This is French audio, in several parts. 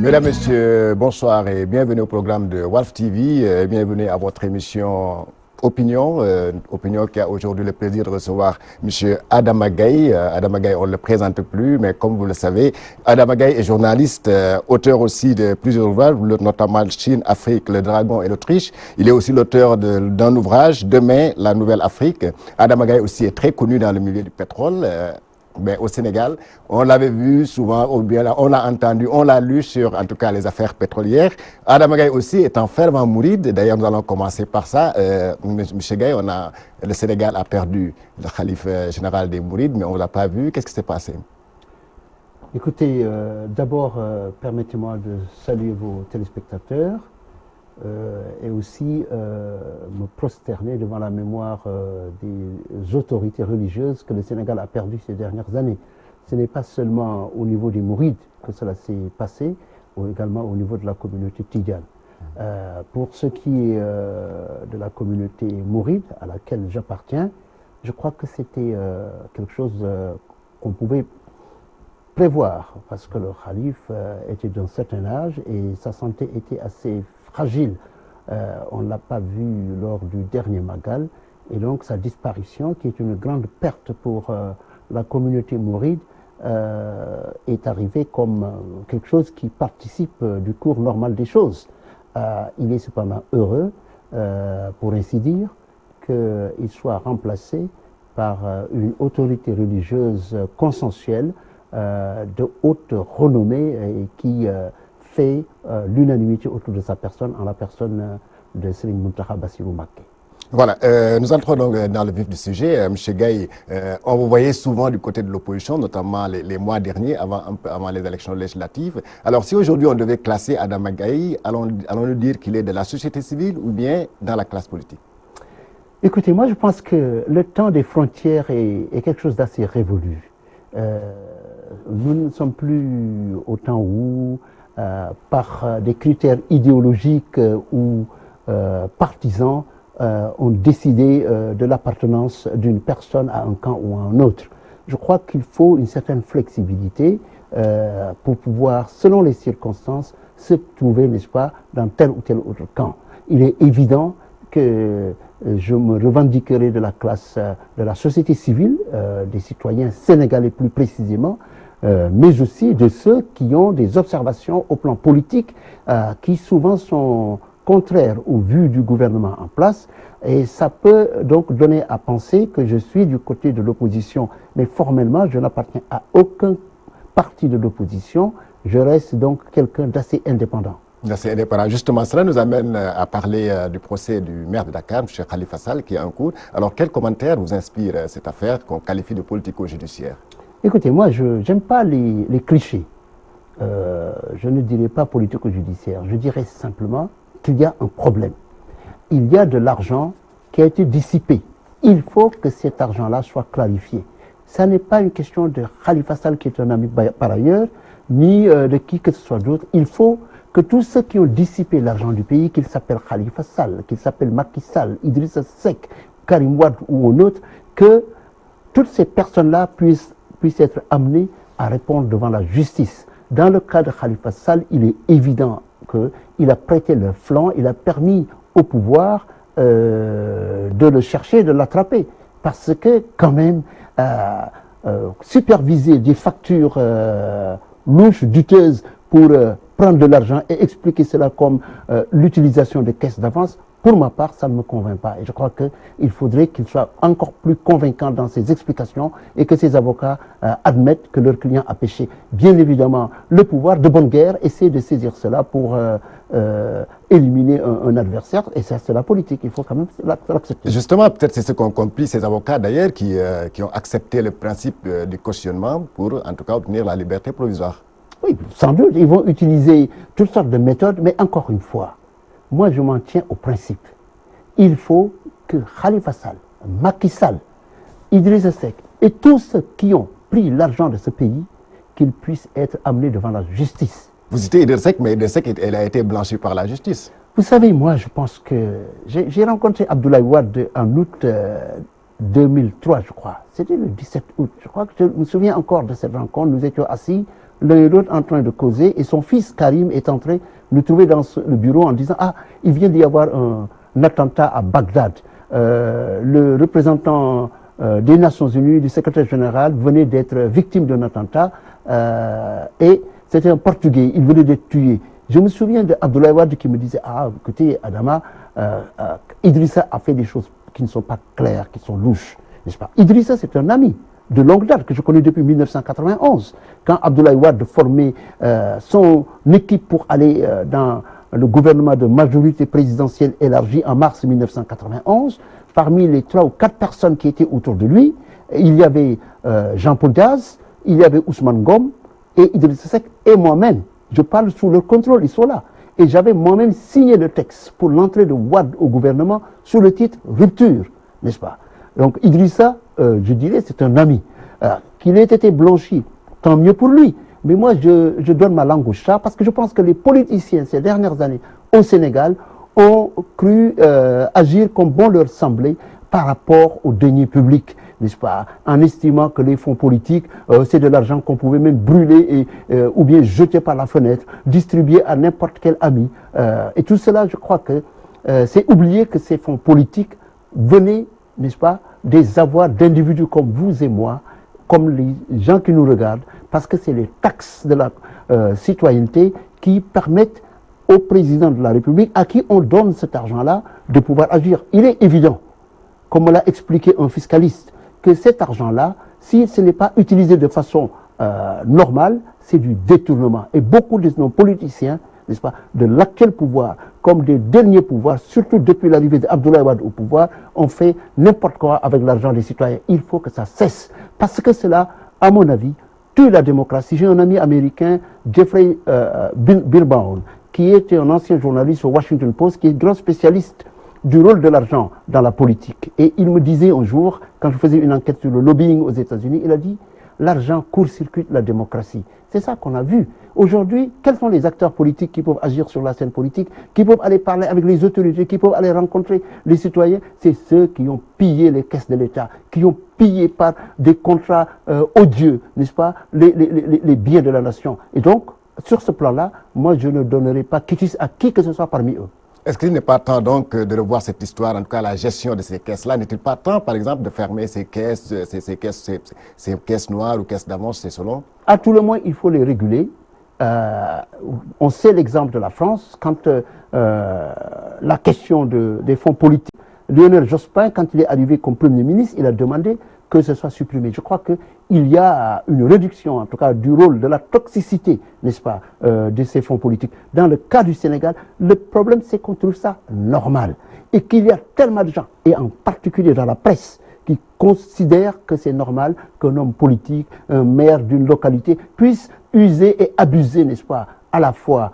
Mesdames, Messieurs, bonsoir et bienvenue au programme de Walf TV. Bienvenue à votre émission Opinion. Opinion qui a aujourd'hui le plaisir de recevoir M. Adama Gaye. Adama Gaye, on ne le présente plus, mais comme vous le savez, Adama Gaye est journaliste, auteur aussi de plusieurs ouvrages, notamment Chine, Afrique, le Dragon et l'Autriche. Il est aussi l'auteur d'un ouvrage, Demain, la Nouvelle Afrique. Adama Gaye aussi est très connu dans le milieu du pétrole. Mais au Sénégal, on l'avait vu souvent, ou bien on l'a entendu, on l'a lu sur, en tout cas, les affaires pétrolières. Adama Gaye aussi est un fervent mouride. D'ailleurs, nous allons commencer par ça. Monsieur Gaye, le Sénégal a perdu le khalife général des Mourides, mais on ne l'a pas vu. Qu'est-ce qui s'est passé? Écoutez, d'abord, permettez-moi de saluer vos téléspectateurs et aussi me prosterner devant la mémoire des autorités religieuses que le Sénégal a perdues ces dernières années. Ce n'est pas seulement au niveau des Mourides que cela s'est passé, ou également au niveau de la communauté tidjane. Pour ce qui est de la communauté mouride à laquelle j'appartiens, je crois que c'était quelque chose qu'on pouvait prévoir, parce que le khalife était d'un certain âge et sa santé était assez fragile. On ne l'a pas vu lors du dernier Magal, et donc sa disparition, qui est une grande perte pour la communauté mouride, est arrivée comme quelque chose qui participe du cours normal des choses. Il est cependant heureux, pour ainsi dire, qu'il soit remplacé par une autorité religieuse consensuelle de haute renommée et qui fait l'unanimité autour de sa personne, en la personne de Serigne Mountakha Bassirou Mbacké. Voilà, nous entrons donc dans le vif du sujet. M. Gaye, on vous voyait souvent du côté de l'opposition, notamment les mois derniers, avant les élections législatives. Alors, si aujourd'hui on devait classer Adama Gaye, allons-nous dire qu'il est de la société civile ou bien dans la classe politique? Écoutez, moi je pense que le temps des frontières est quelque chose d'assez révolu. Nous ne sommes plus au temps où, par des critères idéologiques ou partisans, ont décidé de l'appartenance d'une personne à un camp ou à un autre. Je crois qu'il faut une certaine flexibilité pour pouvoir, selon les circonstances, se trouver, n'est-ce pas, dans tel ou tel autre camp. Il est évident que je me revendiquerai de la classe de la société civile, des citoyens sénégalais plus précisément, mais aussi de ceux qui ont des observations au plan politique qui souvent sont contraires aux vues du gouvernement en place, et ça peut donc donner à penser que je suis du côté de l'opposition, mais formellement je n'appartiens à aucun parti de l'opposition, je reste donc quelqu'un d'assez indépendant. D'assez indépendant. Justement, cela nous amène à parler du procès du maire de Dakar, M. Khalifa Sall, qui est en cours. Alors, quel commentaire vous inspire cette affaire qu'on qualifie de politico-judiciaire? Écoutez, moi, je n'aime pas les clichés. Je ne dirais pas politico-judiciaire. Je dirais simplement qu'il y a un problème. Il y a de l'argent qui a été dissipé. Il faut que cet argent-là soit clarifié. Ça n'est pas une question de Khalifa Sall, qui est un ami par ailleurs, ni de qui que ce soit d'autre. Il faut que tous ceux qui ont dissipé l'argent du pays, qu'ils s'appellent Khalifa Sall, qu'ils s'appellent Macky Sall, Idrissa Seck, Karim Wade ou un autre, que toutes ces personnes-là puissent être amenées à répondre devant la justice. Dans le cas de Khalifa Sall, il est évident qu'il a prêté le flanc, il a permis au pouvoir de le chercher, de l'attraper. Parce que, quand même, superviser des factures louches, douteuses pour prendre de l'argent et expliquer cela comme l'utilisation des caisses d'avance, pour ma part, ça ne me convainc pas. Et je crois qu'il faudrait qu'il soit encore plus convaincant dans ses explications et que ses avocats admettent que leur client a péché. Bien évidemment, le pouvoir de bonne guerre essaie de saisir cela pour éliminer un adversaire, et ça, c'est la politique. Il faut quand même l'accepter. Justement, peut-être c'est ce qu'ont compris ces avocats d'ailleurs qui ont accepté le principe du cautionnement pour, en tout cas, obtenir la liberté provisoire. Oui, sans doute, ils vont utiliser toutes sortes de méthodes, mais encore une fois, moi je m'en tiens au principe. Il faut que Khalifa Sall, Macky Sall, Idrissa Seck et tous ceux qui ont pris l'argent de ce pays, qu'ils puissent être amenés devant la justice. Vous citez Idrissa Seck, mais Idrissa Seck, elle a été blanchie par la justice. Vous savez, moi je pense que j'ai rencontré Abdoulaye Wade en août 2003, je crois. C'était le 17 août. Je crois que je me souviens encore de cette rencontre. Nous étions assis l'un et l'autre en train de causer, et son fils Karim est en train de nous trouver dans le bureau en disant « Ah, il vient d'y avoir un attentat à Bagdad. Le représentant des Nations Unies, du secrétaire général, venait d'être victime d'un attentat, et c'était un Portugais, il venait d'être tué. » Je me souviens d'Abdoulaye Wade qui me disait « Ah, écoutez, Adama, Idrissa a fait des choses qui ne sont pas claires, qui sont louches. » N'est-ce pas? Idrissa, c'est un ami de longue date que je connais depuis 1991. Quand Abdoulaye Wade formait son équipe pour aller dans le gouvernement de majorité présidentielle élargie en mars 1991, parmi les 3 ou 4 personnes qui étaient autour de lui, il y avait Jean-Paul Diaz, il y avait Ousmane Ngom et Idrissa Seck et moi-même. Je parle sous leur contrôle, ils sont là. Et j'avais moi-même signé le texte pour l'entrée de Wade au gouvernement sous le titre « Rupture », n'est-ce pas? Donc Idrissa, je dirais, c'est un ami. Qu'il ait été blanchi, tant mieux pour lui. Mais moi, je donne ma langue au chat parce que je pense que les politiciens, ces dernières années, au Sénégal, ont cru agir comme bon leur semblait par rapport aux deniers publics, n'est-ce pas? En estimant que les fonds politiques, c'est de l'argent qu'on pouvait même brûler ou bien jeter par la fenêtre, distribuer à n'importe quel ami. Et tout cela, je crois que c'est oublier que ces fonds politiques venaient, n'est-ce pas, des avoirs d'individus comme vous et moi, comme les gens qui nous regardent, parce que c'est les taxes de la citoyenneté qui permettent au président de la République, à qui on donne cet argent-là, de pouvoir agir. Il est évident, comme l'a expliqué un fiscaliste, que cet argent-là, si ce n'est pas utilisé de façon normale, c'est du détournement. Et beaucoup de nos politiciens, n'est-ce pas, de l'actuel pouvoir, comme des derniers pouvoirs, surtout depuis l'arrivée d'Abdoulaye Wade au pouvoir, ont fait n'importe quoi avec l'argent des citoyens. Il faut que ça cesse. Parce que cela, à mon avis, tue la démocratie. J'ai un ami américain, Jeffrey Birnbaum, qui était un ancien journaliste au Washington Post, qui est grand spécialiste du rôle de l'argent dans la politique. Et il me disait un jour, quand je faisais une enquête sur le lobbying aux États-Unis, il a dit « L'argent court-circuite la démocratie ». C'est ça qu'on a vu. Aujourd'hui, quels sont les acteurs politiques qui peuvent agir sur la scène politique, qui peuvent aller parler avec les autorités, qui peuvent aller rencontrer les citoyens? C'est ceux qui ont pillé les caisses de l'État, qui ont pillé par des contrats odieux, n'est-ce pas, les biens de la nation. Et donc, sur ce plan-là, moi, je ne donnerai pas quitus à qui que ce soit parmi eux. Est-ce qu'il n'est pas temps donc de revoir cette histoire, en tout cas la gestion de ces caisses-là? N'est-il pas temps, par exemple, de fermer ces caisses, ces caisses noires ou caisses d'avance, c'est selon? À tout le moins, il faut les réguler. On sait l'exemple de la France, quand la question des fonds politiques, Lionel Jospin, quand il est arrivé comme Premier ministre, il a demandé que ce soit supprimé. Je crois qu'il y a une réduction, en tout cas, du rôle, de la toxicité, n'est-ce pas, de ces fonds politiques. Dans le cas du Sénégal, le problème, c'est qu'on trouve ça normal. Et qu'il y a tellement de gens, et en particulier dans la presse, qui considèrent que c'est normal qu'un homme politique, un maire d'une localité, puisse user et abuser, n'est-ce pas, à la fois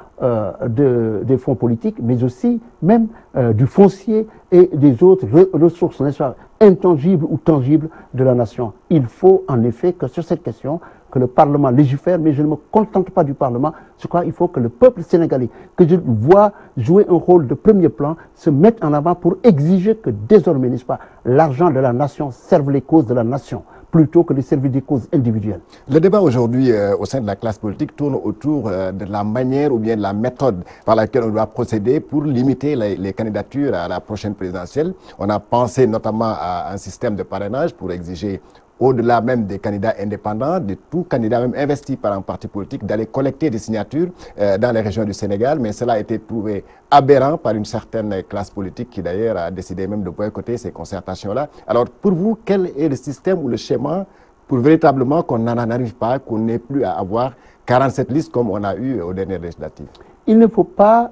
des fonds politiques, mais aussi même du foncier et des autres ressources, n'est-ce pas, intangibles ou tangibles de la nation. Il faut en effet que sur cette question, que le Parlement légifère, mais je ne me contente pas du Parlement. Je crois qu'il faut que le peuple sénégalais, que je vois jouer un rôle de premier plan, se mette en avant pour exiger que désormais, n'est-ce pas, l'argent de la nation serve les causes de la nation, plutôt que de servir des causes individuelles. Le débat aujourd'hui au sein de la classe politique tourne autour de la manière ou bien de la méthode par laquelle on doit procéder pour limiter les candidatures à la prochaine présidentielle. On a pensé notamment à un système de parrainage pour exiger, au-delà même des candidats indépendants, de tout candidat même investi par un parti politique, d'aller collecter des signatures dans les régions du Sénégal. Mais cela a été trouvé aberrant par une certaine classe politique qui d'ailleurs a décidé même de boycotter ces concertations-là. Alors pour vous, quel est le système ou le schéma pour véritablement qu'on n'en arrive pas, qu'on n'ait plus à avoir 47 listes comme on a eu aux dernières législatives? Il ne faut pas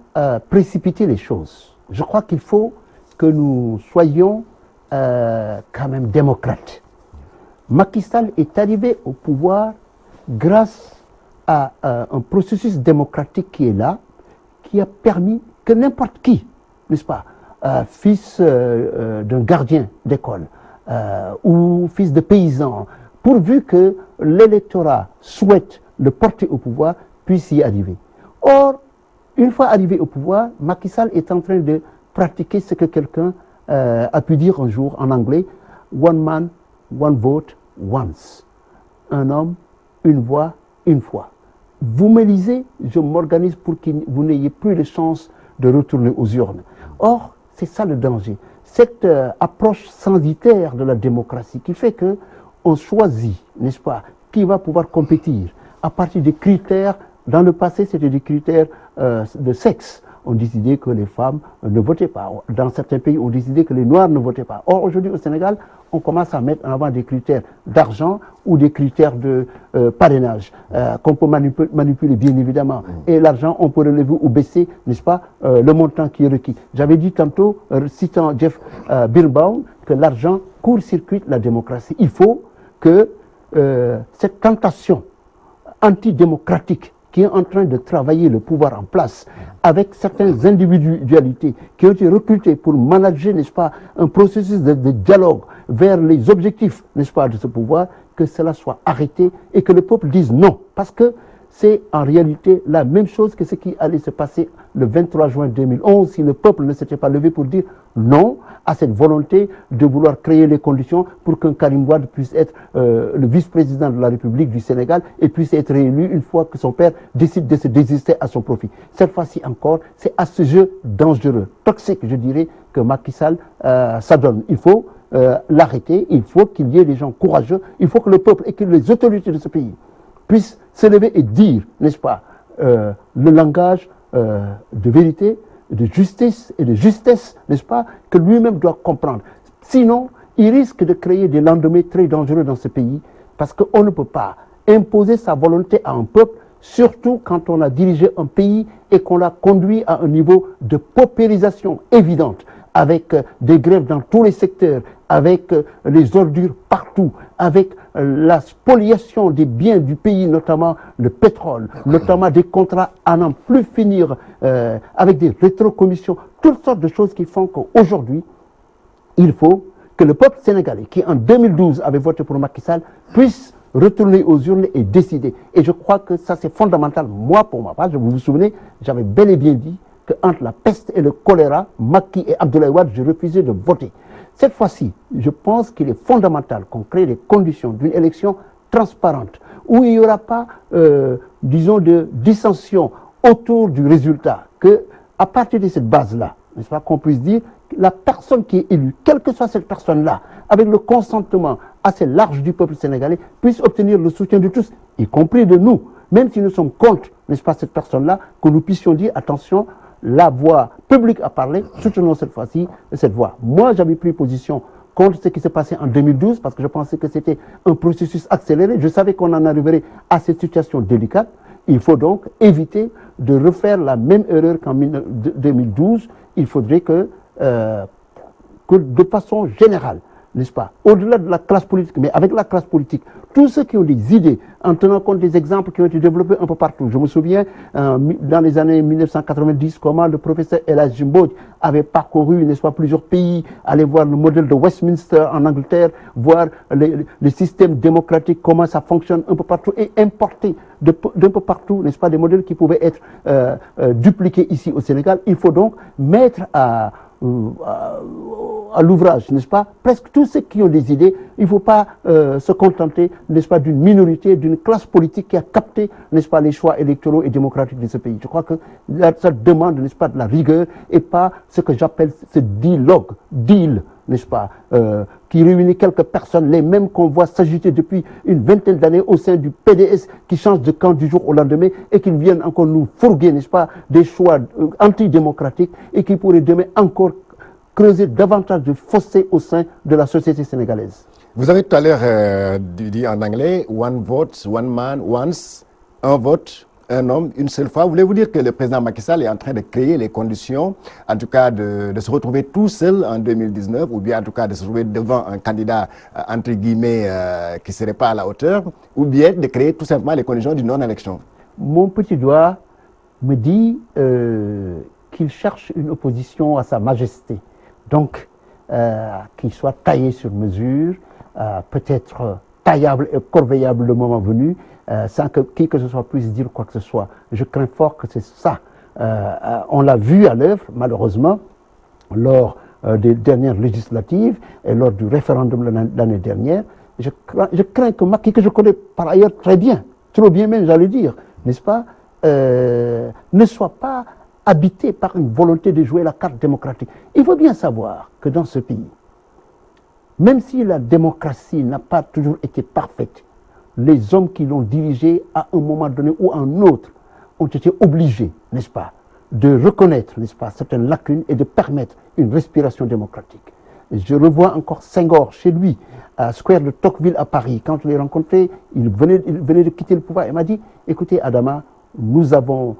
précipiter les choses. Je crois qu'il faut que nous soyons quand même démocrates. Macky Sall est arrivé au pouvoir grâce à un processus démocratique qui est là, qui a permis que n'importe qui, n'est-ce pas, fils d'un gardien d'école ou fils de paysan, pourvu que l'électorat souhaite le porter au pouvoir, puisse y arriver. Or, une fois arrivé au pouvoir, Macky Sall est en train de pratiquer ce que quelqu'un a pu dire un jour en anglais, « one man, one vote, once ». Un homme, une voix, une fois. vous m'élisez, je m'organise pour que vous n'ayez plus de chance de retourner aux urnes. Or, c'est ça le danger. Cette approche censitaire de la démocratie qui fait qu'on choisit, n'est-ce pas, qui va pouvoir compétir à partir des critères. Dans le passé, c'était des critères de sexe. On décidait que les femmes ne votaient pas. Dans certains pays, on décidait que les Noirs ne votaient pas. Or, aujourd'hui, au Sénégal, on commence à mettre en avant des critères d'argent ou des critères de parrainage qu'on peut manipuler, bien évidemment. Et l'argent, on peut relever ou baisser, n'est-ce pas, le montant qui est requis. J'avais dit tantôt, citant Jeff Birnbaum, que l'argent court-circuite la démocratie. Il faut que cette tentation antidémocratique qui est en train de travailler le pouvoir en place avec certaines individualités qui ont été recrutées pour manager, n'est-ce pas, un processus de dialogue vers les objectifs, n'est-ce pas, de ce pouvoir, que cela soit arrêté et que le peuple dise non. Parce que c'est en réalité la même chose que ce qui allait se passer le 23 juin 2011 si le peuple ne s'était pas levé pour dire non à cette volonté de vouloir créer les conditions pour qu'un Karim Wade puisse être le vice-président de la République du Sénégal et puisse être réélu une fois que son père décide de se désister à son profit. Cette fois-ci encore, c'est à ce jeu dangereux, toxique, je dirais, que Macky Sall s'adonne. Il faut l'arrêter, il faut qu'il y ait des gens courageux, il faut que le peuple et que les autorités de ce pays puissent s'élever et dire, n'est-ce pas, le langage de vérité, de justice et de justesse, n'est-ce pas, que lui-même doit comprendre. Sinon, il risque de créer des lendemains très dangereux dans ce pays, parce qu'on ne peut pas imposer sa volonté à un peuple, surtout quand on a dirigé un pays et qu'on l'a conduit à un niveau de paupérisation évidente, avec des grèves dans tous les secteurs, avec les ordures partout, avec la spoliation des biens du pays, notamment le pétrole, notamment des contrats à n'en plus finir, avec des rétrocommissions, toutes sortes de choses qui font qu'aujourd'hui, il faut que le peuple sénégalais, qui en 2012 avait voté pour Macky Sall, puisse retourner aux urnes et décider. Et je crois que ça c'est fondamental. Moi, pour ma part, vous vous souvenez, j'avais bel et bien dit qu'entre la peste et le choléra, Macky et Abdoulaye Wade, je refusais de voter. Cette fois-ci, je pense qu'il est fondamental qu'on crée les conditions d'une élection transparente, où il n'y aura pas, disons, de dissension autour du résultat, qu'à partir de cette base-là, n'est-ce pas, qu'on puisse dire la personne qui est élue, quelle que soit cette personne-là, avec le consentement assez large du peuple sénégalais, puisse obtenir le soutien de tous, y compris de nous, même si nous sommes contre, n'est-ce pas, cette personne-là, que nous puissions dire, attention, la voix publique a parlé, soutenons cette fois-ci cette voix. Moi, j'avais pris position contre ce qui s'est passé en 2012 parce que je pensais que c'était un processus accéléré. Je savais qu'on en arriverait à cette situation délicate. Il faut donc éviter de refaire la même erreur qu'en 2012. Il faudrait que de façon générale, n'est-ce pas, au-delà de la classe politique, mais avec la classe politique, tous ceux qui ont des idées, en tenant compte des exemples qui ont été développés un peu partout. Je me souviens, dans les années 1990, comment le professeur El Hadji Mbodj avait parcouru, n'est-ce pas, plusieurs pays, aller voir le modèle de Westminster en Angleterre, voir les systèmes démocratiques, comment ça fonctionne un peu partout, et importer d'un peu partout, n'est-ce pas, des modèles qui pouvaient être dupliqués ici au Sénégal. Il faut donc mettre à l'ouvrage, n'est-ce pas, presque tous ceux qui ont des idées. Il ne faut pas se contenter, n'est-ce pas, d'une minorité, d'une classe politique qui a capté, n'est-ce pas, les choix électoraux et démocratiques de ce pays. Je crois que ça demande, n'est-ce pas, de la rigueur et pas ce que j'appelle ce deal, n'est-ce pas, qui réunit quelques personnes, les mêmes qu'on voit s'agiter depuis une vingtaine d'années au sein du PDS, qui changent de camp du jour au lendemain et qui viennent encore nous fourguer, n'est-ce pas, des choix antidémocratiques et qui pourraient demain encore creuser davantage de fossés au sein de la société sénégalaise. Vous avez tout à l'heure dit en anglais « one vote, one man, once », un vote, un homme, une seule fois. Voulez-vous dire que le président Macky Sall est en train de créer les conditions, en tout cas de se retrouver tout seul en 2019, ou bien en tout cas de se retrouver devant un candidat, entre guillemets, qui ne serait pas à la hauteur, ou bien de créer tout simplement les conditions d'une non-élection? Mon petit doigt me dit qu'il cherche une opposition à sa majesté. Donc, qu'il soit taillé sur mesure, peut-être taillable et corveillable le moment venu, sans que qui que ce soit puisse dire quoi que ce soit. Je crains fort que c'est ça. On l'a vu à l'œuvre, malheureusement, lors des dernières législatives et lors du référendum l'année dernière. Je crains que Macky, que je connais par ailleurs très bien, trop bien même, j'allais dire, n'est-ce pas, ne soit pas habité par une volonté de jouer la carte démocratique. Il faut bien savoir que dans ce pays, même si la démocratie n'a pas toujours été parfaite, les hommes qui l'ont dirigée à un moment donné ou à un autre ont été obligés, n'est-ce pas, de reconnaître, n'est-ce pas, certaines lacunes et de permettre une respiration démocratique. Je revois encore Senghor chez lui, à Square de Tocqueville à Paris. Quand je l'ai rencontré, il venait de quitter le pouvoir. Il m'a dit, écoutez Adama, nous avons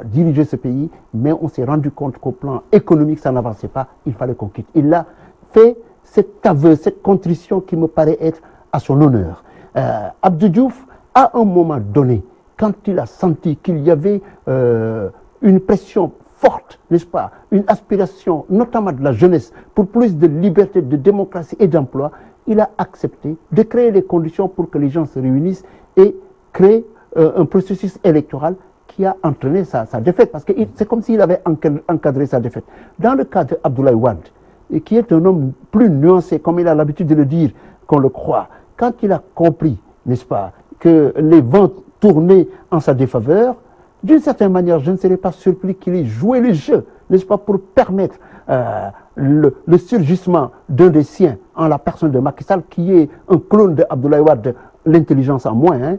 dirigé ce pays, mais on s'est rendu compte qu'au plan économique, ça n'avançait pas, il fallait qu'on quitte. Il a fait cet aveu, cette contrition qui me paraît être à son honneur. Abdou Diouf, à un moment donné, quand il a senti qu'il y avait une pression forte, n'est-ce pas, une aspiration, notamment de la jeunesse, pour plus de liberté, de démocratie et d'emploi, il a accepté de créer les conditions pour que les gens se réunissent et créer un processus électoral qui a entraîné sa défaite, parce que c'est comme s'il avait encadré sa défaite. Dans le cas d'Abdoulaye Wade, qui est un homme plus nuancé, comme il a l'habitude de le dire, qu'on le croit, quand il a compris, n'est-ce pas, que les vents tournaient en sa défaveur, d'une certaine manière, je ne serais pas surpris qu'il ait joué le jeu, n'est-ce pas, pour permettre le surgissement d'un des siens en la personne de Macky Sall, qui est un clone d'Abdoulaye Wade, l'intelligence en moins, hein,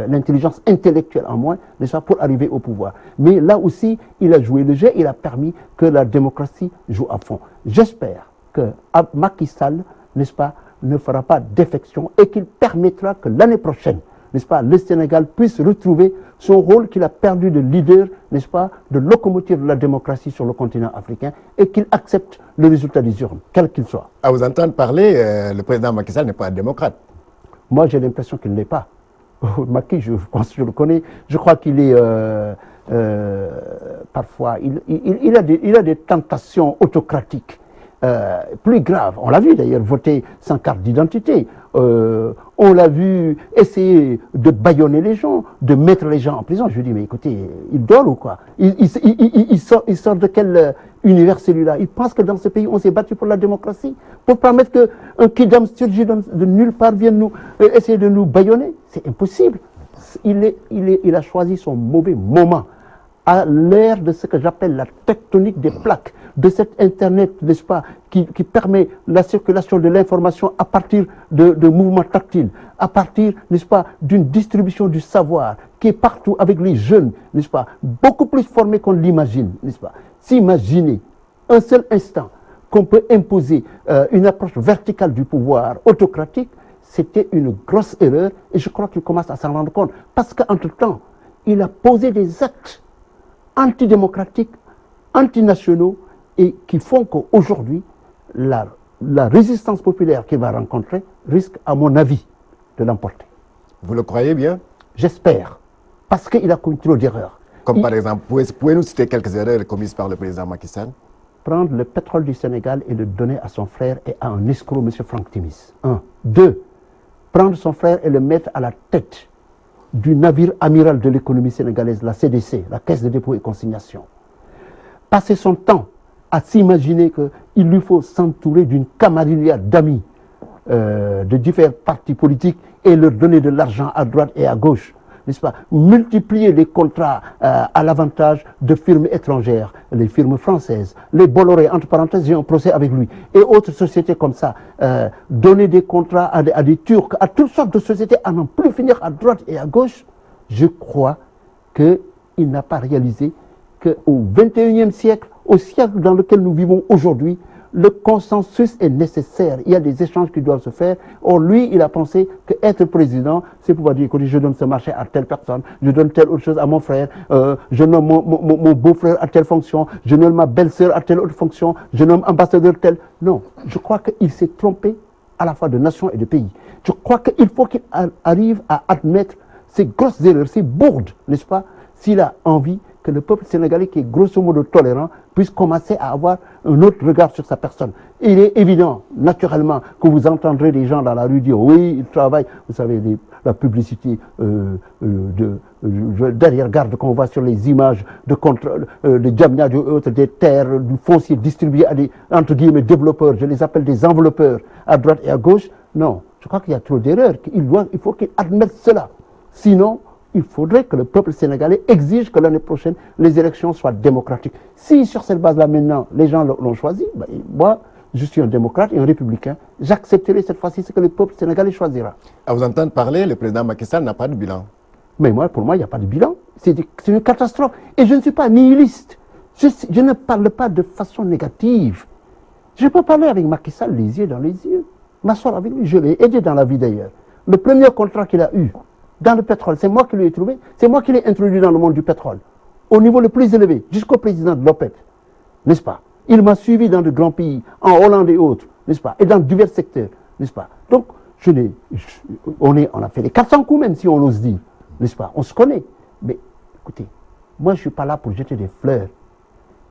l'intelligence intellectuelle en moins, n'est-ce pas, pour arriver au pouvoir. Mais là aussi, il a joué le jeu, il a permis que la démocratie joue à fond. J'espère que Macky Sall, n'est-ce pas, ne fera pas défection et qu'il permettra que l'année prochaine, n'est-ce pas, le Sénégal puisse retrouver son rôle qu'il a perdu de leader, n'est-ce pas, de locomotive de la démocratie sur le continent africain et qu'il accepte le résultat des urnes, quel qu'il soit. À vous entendre parler, le président Macky Sall n'est pas un démocrate. Moi, j'ai l'impression qu'il ne l'est pas. Macky, je le connais, je crois qu'il est parfois, il a des tentations autocratiques. Plus grave, on l'a vu d'ailleurs voter sans carte d'identité, on l'a vu essayer de bâillonner les gens, de mettre les gens en prison. Je lui dis, mais écoutez, il dort ou quoi, il sort de quel univers celui-là? Il pense que dans ce pays on s'est battu pour la démocratie, pour permettre qu'un kidam surgit de nulle part vienne nous essayer de nous bâillonner. C'est impossible. Il a choisi son mauvais moment, à l'ère de ce que j'appelle la tectonique des plaques, de cet Internet, n'est-ce pas, qui permet la circulation de l'information à partir de mouvements tactiles, à partir, n'est-ce pas, d'une distribution du savoir qui est partout avec les jeunes, n'est-ce pas, beaucoup plus formés qu'on l'imagine, n'est-ce pas. S'imaginer un seul instant qu'on peut imposer une approche verticale du pouvoir autocratique, c'était une grosse erreur et je crois qu'il commence à s'en rendre compte. Parce qu'entre-temps, il a posé des actes antidémocratiques, antinationaux, et qui font qu'aujourd'hui, la résistance populaire qu'il va rencontrer risque, à mon avis, de l'emporter. Vous le croyez bien? J'espère, parce qu'il a commis trop d'erreurs. Comme par exemple, pouvez-nous citer quelques erreurs commises par le président Macky Sall? Prendre le pétrole du Sénégal et le donner à son frère et à un escroc, M. Franck Timis. 1. 2. Prendre son frère et le mettre à la tête du navire amiral de l'économie sénégalaise, la CDC, la Caisse de dépôt et consignation. Passer son temps à s'imaginer qu'il lui faut s'entourer d'une camarilla d'amis de différents partis politiques et leur donner de l'argent à droite et à gauche, n'est-ce pas? Multiplier les contrats à l'avantage de firmes étrangères, les firmes françaises, les Bolloré, entre parenthèses, j'ai un procès avec lui, et autres sociétés comme ça, donner des contrats à des Turcs, à toutes sortes de sociétés, à n'en plus finir à droite et à gauche. Je crois qu'il n'a pas réalisé qu'au XXIe siècle, au siècle dans lequel nous vivons aujourd'hui, le consensus est nécessaire. Il y a des échanges qui doivent se faire. Or, lui, il a pensé qu'être président, c'est pouvoir dire, écoutez, je donne ce marché à telle personne, je donne telle autre chose à mon frère, je nomme mon beau-frère à telle fonction, je nomme ma belle-sœur à telle autre fonction, je nomme ambassadeur tel. Non, je crois qu'il s'est trompé à la fois de nation et de pays. Je crois qu'il faut qu'il arrive à admettre ces grosses erreurs, ces bourdes, n'est-ce pas, s'il a envie que le peuple sénégalais, qui est grosso modo tolérant, puisse commencer à avoir un autre regard sur sa personne. Il est évident, naturellement, que vous entendrez des gens dans la rue dire « oui, il travaille ». Vous savez, la publicité derrière-garde qu'on voit sur les images de Diamniadio et autres, des terres, du foncier distribué à des, entre guillemets, développeurs, je les appelle des enveloppeurs, à droite et à gauche. Non, je crois qu'il y a trop d'erreurs. Il faut qu'il admette cela. Sinon, il faudrait que le peuple sénégalais exige que l'année prochaine, les élections soient démocratiques. Si sur cette base-là, maintenant, les gens l'ont choisi, ben, moi, je suis un démocrate et un républicain, j'accepterai cette fois-ci ce que le peuple sénégalais choisira. À vous entendre parler, le président Macky Sall n'a pas de bilan. Mais moi, pour moi, il n'y a pas de bilan. C'est une catastrophe. Et je ne suis pas nihiliste. Je ne parle pas de façon négative. Je peux parler avec Macky Sall les yeux dans les yeux. M'asseoir avec lui, je l'ai aidé dans la vie d'ailleurs. Le premier contrat qu'il a eu dans le pétrole, c'est moi qui l'ai trouvé, c'est moi qui l'ai introduit dans le monde du pétrole, au niveau le plus élevé, jusqu'au président de l'OPEP, n'est-ce pas? Il m'a suivi dans de grands pays, en Hollande et autres, n'est-ce pas? Et dans divers secteurs, n'est-ce pas? Donc, on a fait les 400 coups même, si on ose dire, n'est-ce pas? On se connaît. Mais écoutez, moi je ne suis pas là pour jeter des fleurs.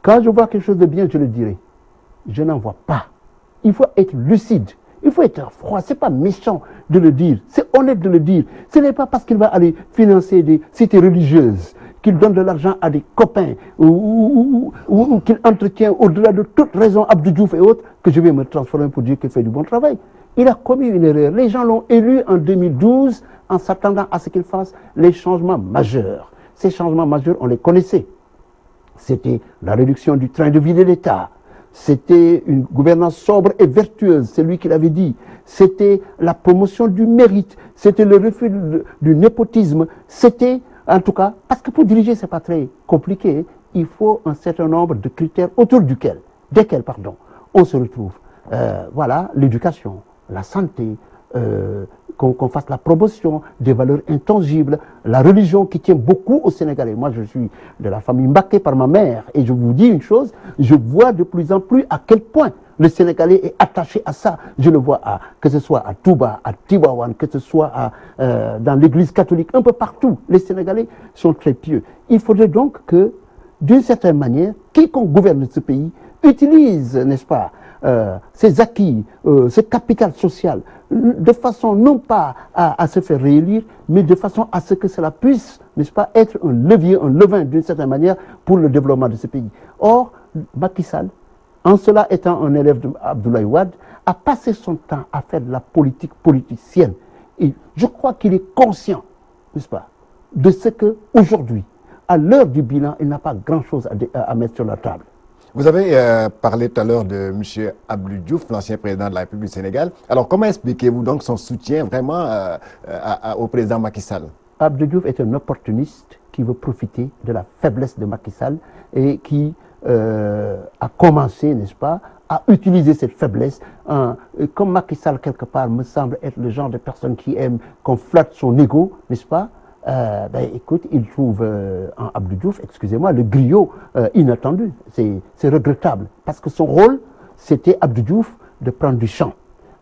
Quand je vois quelque chose de bien, je le dirai. Je n'en vois pas. Il faut être lucide. Il faut être froid. Ce n'est pas méchant de le dire. C'est honnête de le dire. Ce n'est pas parce qu'il va aller financer des cités religieuses, qu'il donne de l'argent à des copains ou qu'il entretient au-delà de toute raison Abdou Diouf et autres que je vais me transformer pour dire qu'il fait du bon travail. Il a commis une erreur. Les gens l'ont élu en 2012 en s'attendant à ce qu'il fasse les changements majeurs. Ces changements majeurs, on les connaissait. C'était la réduction du train de vie de l'État. C'était une gouvernance sobre et vertueuse, c'est lui qui l'avait dit. C'était la promotion du mérite, c'était le refus du népotisme, c'était, en tout cas, parce que pour diriger, c'est pas très compliqué, il faut un certain nombre de critères autour desquels on se retrouve. Voilà, l'éducation, la santé, qu'on fasse la promotion des valeurs intangibles, la religion qui tient beaucoup aux Sénégalais. Moi, je suis de la famille Mbacké par ma mère et je vous dis une chose, je vois de plus en plus à quel point le Sénégalais est attaché à ça. Je le vois que ce soit à Touba, à Tivaouane, que ce soit dans l'église catholique, un peu partout. Les Sénégalais sont très pieux. Il faudrait donc que, d'une certaine manière, quiconque gouverne ce pays utilise, n'est-ce pas, ses acquis, ce capital social, de façon non pas à se faire réélire, mais de façon à ce que cela puisse, n'est-ce pas, être un levier, un levain d'une certaine manière pour le développement de ce pays. Or, Macky Sall, en cela étant un élève d'Abdoulaye Wade, a passé son temps à faire de la politique politicienne. Et je crois qu'il est conscient, n'est-ce pas, de ce qu'aujourd'hui, à l'heure du bilan, il n'a pas grand-chose à mettre sur la table. Vous avez parlé tout à l'heure de M. Abdou Diouf, l'ancien président de la République du Sénégal. Alors, comment expliquez-vous donc son soutien vraiment au président Macky Sall? Abdou Diouf est un opportuniste qui veut profiter de la faiblesse de Macky Sall et qui a commencé, n'est-ce pas, à utiliser cette faiblesse. Comme Macky Sall, quelque part, me semble être le genre de personne qui aime qu'on flatte son ego, n'est-ce pas? Écoute, il trouve en Abdou Diouf, excusez-moi, le griot inattendu. C'est regrettable. Parce que son rôle, c'était Abdou Diouf de prendre du champ.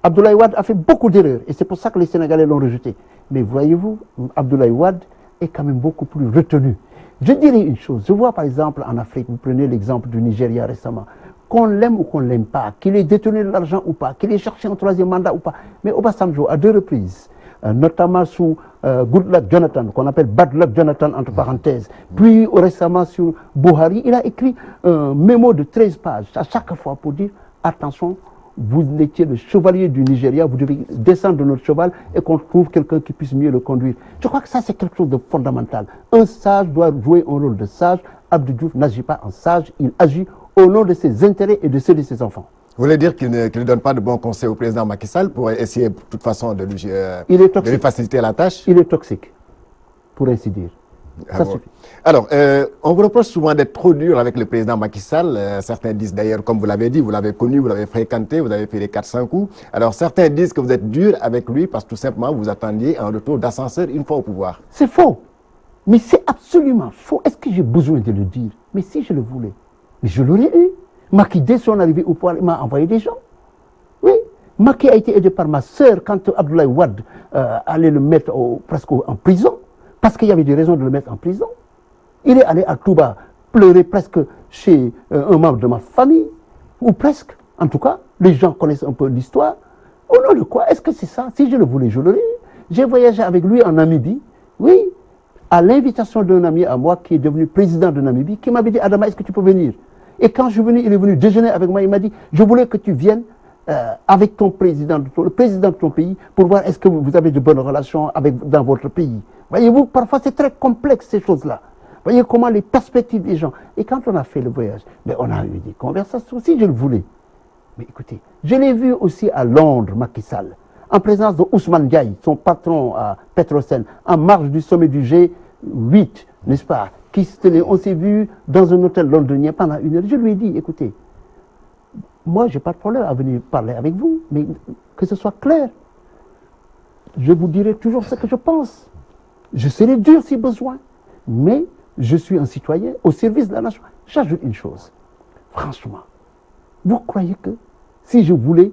Abdoulaye Wade a fait beaucoup d'erreurs et c'est pour ça que les Sénégalais l'ont rejeté. Mais voyez-vous, Abdoulaye Wade est quand même beaucoup plus retenu. Je dirais une chose. Je vois par exemple en Afrique, vous prenez l'exemple du Nigeria récemment, qu'on l'aime ou qu'on ne l'aime pas, qu'il ait détenu de l'argent ou pas, qu'il ait cherché un troisième mandat ou pas. Mais Obasanjo, à 2 reprises, notamment sous Good Luck Jonathan, qu'on appelle Bad Luck Jonathan entre parenthèses, puis récemment sur Buhari, il a écrit un mémo de 13 pages à chaque fois pour dire attention, vous étiez le chevalier du Nigeria, vous devez descendre de notre cheval et qu'on trouve quelqu'un qui puisse mieux le conduire. Je crois que ça c'est quelque chose de fondamental. Un sage doit jouer un rôle de sage. Abdou Diouf n'agit pas en sage, il agit au nom de ses intérêts et de ceux de ses enfants. Vous voulez dire qu'il ne donne pas de bons conseils au président Macky Sall pour essayer de toute façon de lui faciliter la tâche? Il est toxique, pour ainsi dire. Ça suffit. Alors, on vous reproche souvent d'être trop dur avec le président Macky Sall. Certains disent d'ailleurs, comme vous l'avez dit, vous l'avez connu, vous l'avez fréquenté, vous avez fait les 400 coups. Alors, certains disent que vous êtes dur avec lui parce que tout simplement, vous attendiez un retour d'ascenseur une fois au pouvoir. C'est faux. Mais c'est absolument faux. Est-ce que j'ai besoin de le dire? Mais si je le voulais, je l'aurais eu. Macky, dès son arrivée au pouvoir, m'a envoyé des gens. Oui. Macky a été aidé par ma sœur quand Abdoulaye Wade allait le mettre presque en prison. Parce qu'il y avait des raisons de le mettre en prison. Il est allé à Touba pleurer presque chez un membre de ma famille. Ou presque. En tout cas, les gens connaissent un peu l'histoire. Au nom de quoi? Est-ce que c'est ça? Si je le voulais, je l'aurais eu. J'ai voyagé avec lui en Namibie. Oui. À l'invitation d'un ami à moi qui est devenu président de Namibie, qui m'avait dit, Adama, est-ce que tu peux venir? Et quand je suis venu, il est venu déjeuner avec moi, il m'a dit, je voulais que tu viennes avec ton président, le président de ton pays, pour voir est-ce que vous avez de bonnes relations dans votre pays. Voyez-vous, parfois c'est très complexe ces choses-là. Voyez comment les perspectives des gens. Et quand on a fait le voyage, mais on a eu des conversations, si je le voulais. Mais écoutez, je l'ai vu aussi à Londres, Macky Sall, en présence de Ousmane Diaye, son patron à Petrosen, en marge du sommet du G8, n'est-ce pas, on s'est vu dans un hôtel londonien pendant 1 heure. Je lui ai dit, écoutez, moi, je n'ai pas de problème à venir parler avec vous, mais que ce soit clair. Je vous dirai toujours ce que je pense. Je serai dur si besoin, mais je suis un citoyen au service de la nation. J'ajoute une chose. Franchement, vous croyez que si je voulais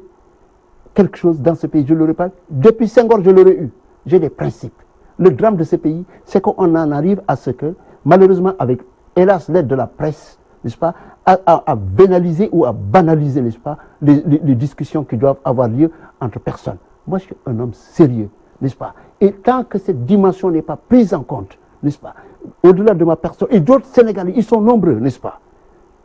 quelque chose dans ce pays, je ne l'aurais pas eu? Depuis Senghor, je l'aurais eu. J'ai des principes. Le drame de ce pays, c'est qu'on en arrive à ce que, malheureusement, avec, hélas, l'aide de la presse, n'est-ce pas, à banaliser ou à banaliser, n'est-ce pas, les discussions qui doivent avoir lieu entre personnes. Moi, je suis un homme sérieux, n'est-ce pas? Et tant que cette dimension n'est pas prise en compte, n'est-ce pas, au-delà de ma personne, et d'autres Sénégalais, ils sont nombreux, n'est-ce pas?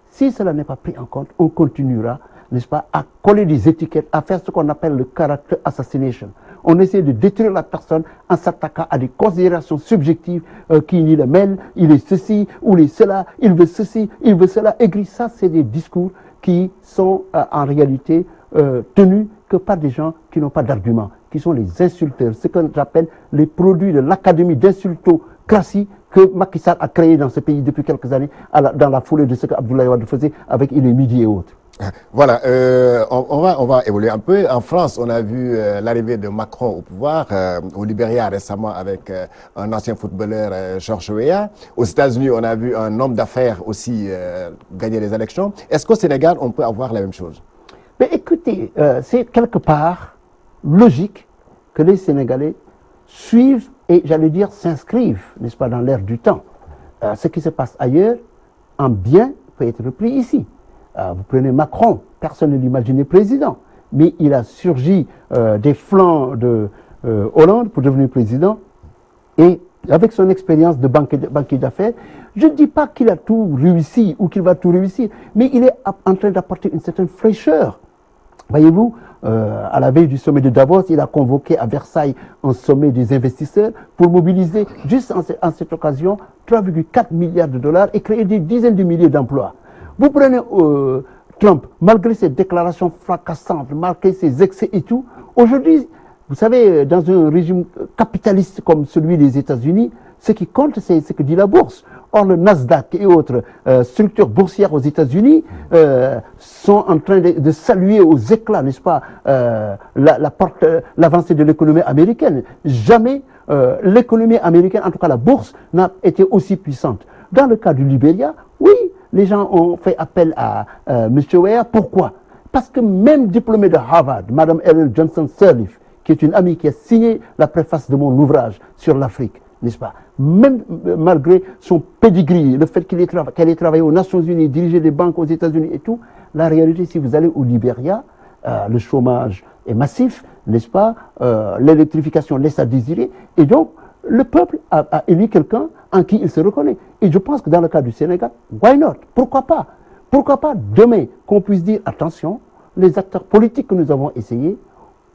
Si cela n'est pas pris en compte, on continuera, n'est-ce pas, à coller des étiquettes, à faire ce qu'on appelle le character assassination. On essaie de détruire la personne en s'attaquant à des considérations subjectives qui ni le mêlent, il est ceci ou il est cela, il veut ceci, il veut cela. Et ça, c'est des discours qui sont en réalité tenus que par des gens qui n'ont pas d'arguments, qui sont les insulteurs, ce qu'on appelle les produits de l'académie d'insultocratie que Macky Sall a créé dans ce pays depuis quelques années, dans la foulée de ce qu'Abdoulaye Wade faisait avec Il est midi et autres. Voilà, on va évoluer un peu. En France, on a vu l'arrivée de Macron au pouvoir, au Libéria récemment avec un ancien footballeur, Georges Weah. Aux États-Unis, on a vu un homme d'affaires aussi gagner les élections. Est-ce qu'au Sénégal, on peut avoir la même chose? Mais écoutez, c'est quelque part logique que les Sénégalais suivent et, j'allais dire, s'inscrivent, n'est-ce pas, dans l'ère du temps. Ce qui se passe ailleurs, en bien, peut être repris ici. Vous prenez Macron, personne ne l'imaginait président, mais il a surgi des flancs de Hollande pour devenir président, et avec son expérience de banquier d'affaires, je ne dis pas qu'il a tout réussi ou qu'il va tout réussir, mais il est en train d'apporter une certaine fraîcheur. Voyez-vous, à la veille du sommet de Davos, il a convoqué à Versailles un sommet des investisseurs pour mobiliser, juste en cette occasion, 3,4 milliards de dollars et créer des dizaines de milliers d'emplois. Vous prenez Trump, malgré ses déclarations fracassantes, malgré ses excès et tout, aujourd'hui, vous savez, dans un régime capitaliste comme celui des États-Unis, ce qui compte, c'est ce que dit la bourse. Or, le Nasdaq et autres structures boursières aux États-Unis sont en train de saluer aux éclats, n'est-ce pas, l'avancée de l'économie américaine. Jamais l'économie américaine, en tout cas la bourse, n'a été aussi puissante. Dans le cas du Libéria, oui, les gens ont fait appel à M. Weah. Pourquoi? Parce que même diplômée de Harvard, Mme Ellen Johnson Sirleaf, qui est une amie qui a signé la préface de mon ouvrage sur l'Afrique, n'est-ce pas? Même malgré son pedigree, le fait qu'elle ait travaillé aux Nations Unies, dirigé des banques aux États-Unis et tout, la réalité, si vous allez au Libéria, le chômage est massif, n'est-ce pas? L'électrification laisse à désirer, et donc le peuple a élu quelqu'un en qui il se reconnaît. Et je pense que dans le cas du Sénégal, why not? Pourquoi pas? Pourquoi pas demain qu'on puisse dire, attention, les acteurs politiques que nous avons essayés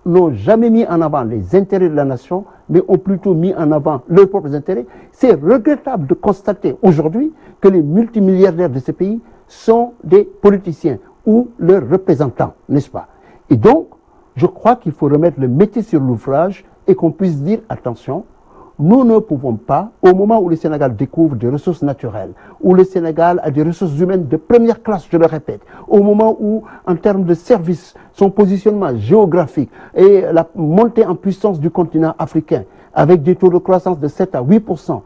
n'ont jamais mis en avant les intérêts de la nation, mais ont plutôt mis en avant leurs propres intérêts. C'est regrettable de constater aujourd'hui que les multimilliardaires de ce pays sont des politiciens ou leurs représentants, n'est-ce pas? Et donc, je crois qu'il faut remettre le métier sur l'ouvrage et qu'on puisse dire, attention, nous ne pouvons pas, au moment où le Sénégal découvre des ressources naturelles, où le Sénégal a des ressources humaines de première classe, je le répète, au moment où, en termes de services, son positionnement géographique et la montée en puissance du continent africain, avec des taux de croissance de 7 à 8%,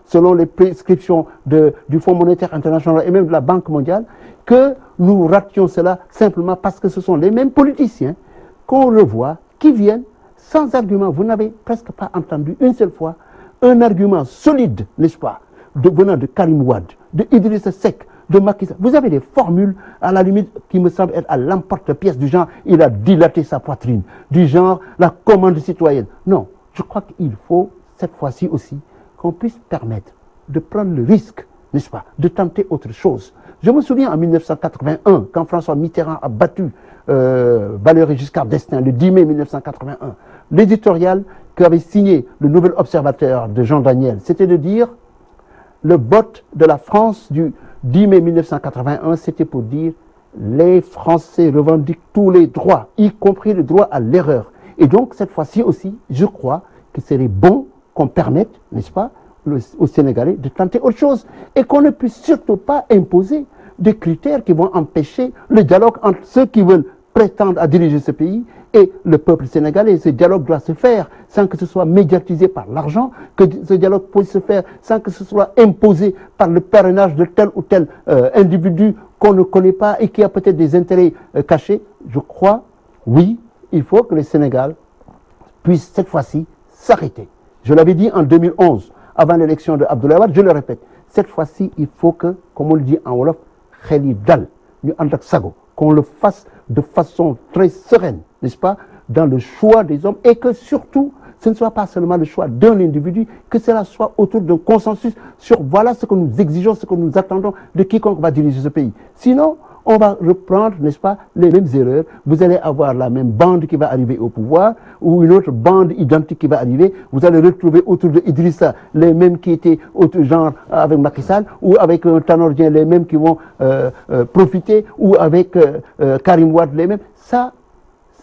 selon les prescriptions du Fonds monétaire international et même de la Banque mondiale, que nous rations cela simplement parce que ce sont les mêmes politiciens qu'on revoit, qui viennent sans argument. Vous n'avez presque pas entendu une seule fois un argument solide, n'est-ce pas, venant de Karim Wade, de Idrissa Seck, de Macky Sall. Vous avez des formules, à la limite, qui me semblent être à l'emporte-pièce, du genre, il a dilaté sa poitrine, du genre, la commande citoyenne. Non, je crois qu'il faut, cette fois-ci aussi, qu'on puisse permettre de prendre le risque, n'est-ce pas, de tenter autre chose, Je me souviens en 1981, quand François Mitterrand a battu Valéry Giscard d'Estaing, le 10 mai 1981, l'éditorial qu'avait signé le Nouvel Observateur de Jean Daniel, c'était de dire le vote de la France du 10 mai 1981, c'était pour dire les Français revendiquent tous les droits, y compris le droit à l'erreur. Et donc, cette fois-ci aussi, je crois qu'il serait bon qu'on permette, n'est-ce pas, aux Sénégalais de tenter autre chose et qu'on ne puisse surtout pas imposer des critères qui vont empêcher le dialogue entre ceux qui veulent prétendre à diriger ce pays et le peuple sénégalais. Ce dialogue doit se faire sans que ce soit médiatisé par l'argent, que ce dialogue puisse se faire sans que ce soit imposé par le parrainage de tel ou tel individu qu'on ne connaît pas et qui a peut-être des intérêts cachés. Je crois, oui, il faut que le Sénégal puisse cette fois-ci s'arrêter. Je l'avais dit en 2011, avant l'élection de Abdoulaye Wade, je le répète, cette fois-ci, il faut que, comme on le dit en Wolof, xel yi dal, ñu ànd ak sago, qu'on le fasse de façon très sereine, n'est-ce pas, dans le choix des hommes, et que surtout, ce ne soit pas seulement le choix d'un individu, que cela soit autour d'un consensus sur voilà ce que nous exigeons, ce que nous attendons de quiconque va diriger ce pays. Sinon, on va reprendre, n'est-ce pas, les mêmes erreurs. Vous allez avoir la même bande qui va arriver au pouvoir ou une autre bande identique qui va arriver. Vous allez retrouver autour de Idrissa les mêmes qui étaient genre avec Macky Sall ou avec Tanordien les mêmes qui vont profiter ou avec Karim Wade les mêmes. Ça,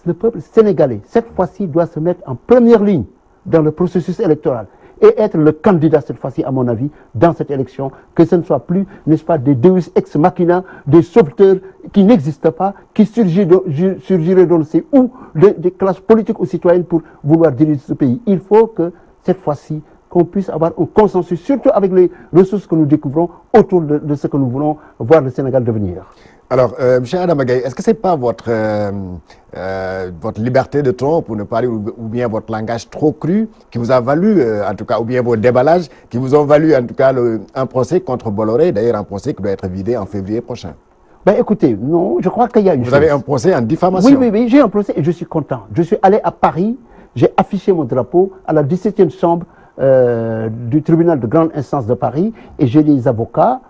le peuple sénégalais, cette fois-ci, doit se mettre en première ligne dans le processus électoral et être le candidat cette fois-ci, à mon avis, dans cette élection, que ce ne soit plus, n'est-ce pas, des deus ex machina, des sauveteurs qui n'existent pas, qui surgiraient dans le sait où, des classes politiques ou citoyennes pour vouloir diriger ce pays. Il faut que, cette fois-ci, qu'on puisse avoir un consensus, surtout avec les ressources que nous découvrons autour de ce que nous voulons voir le Sénégal devenir. Alors, M. Adama Gaye, est-ce que ce n'est pas votre liberté de ton, pour ne pas dire, ou bien votre langage trop cru, qui vous a valu, en tout cas, ou bien vos déballages, qui vous ont valu, en tout cas, un procès contre Bolloré, d'ailleurs un procès qui doit être vidé en février prochain? Ben écoutez, non, je crois qu'il y a une chose. Vous avez un procès en diffamation? Oui, j'ai un procès et je suis content. Je suis allé à Paris, j'ai affiché mon drapeau à la 17e chambre du tribunal de grande instance de Paris et j'ai des avocats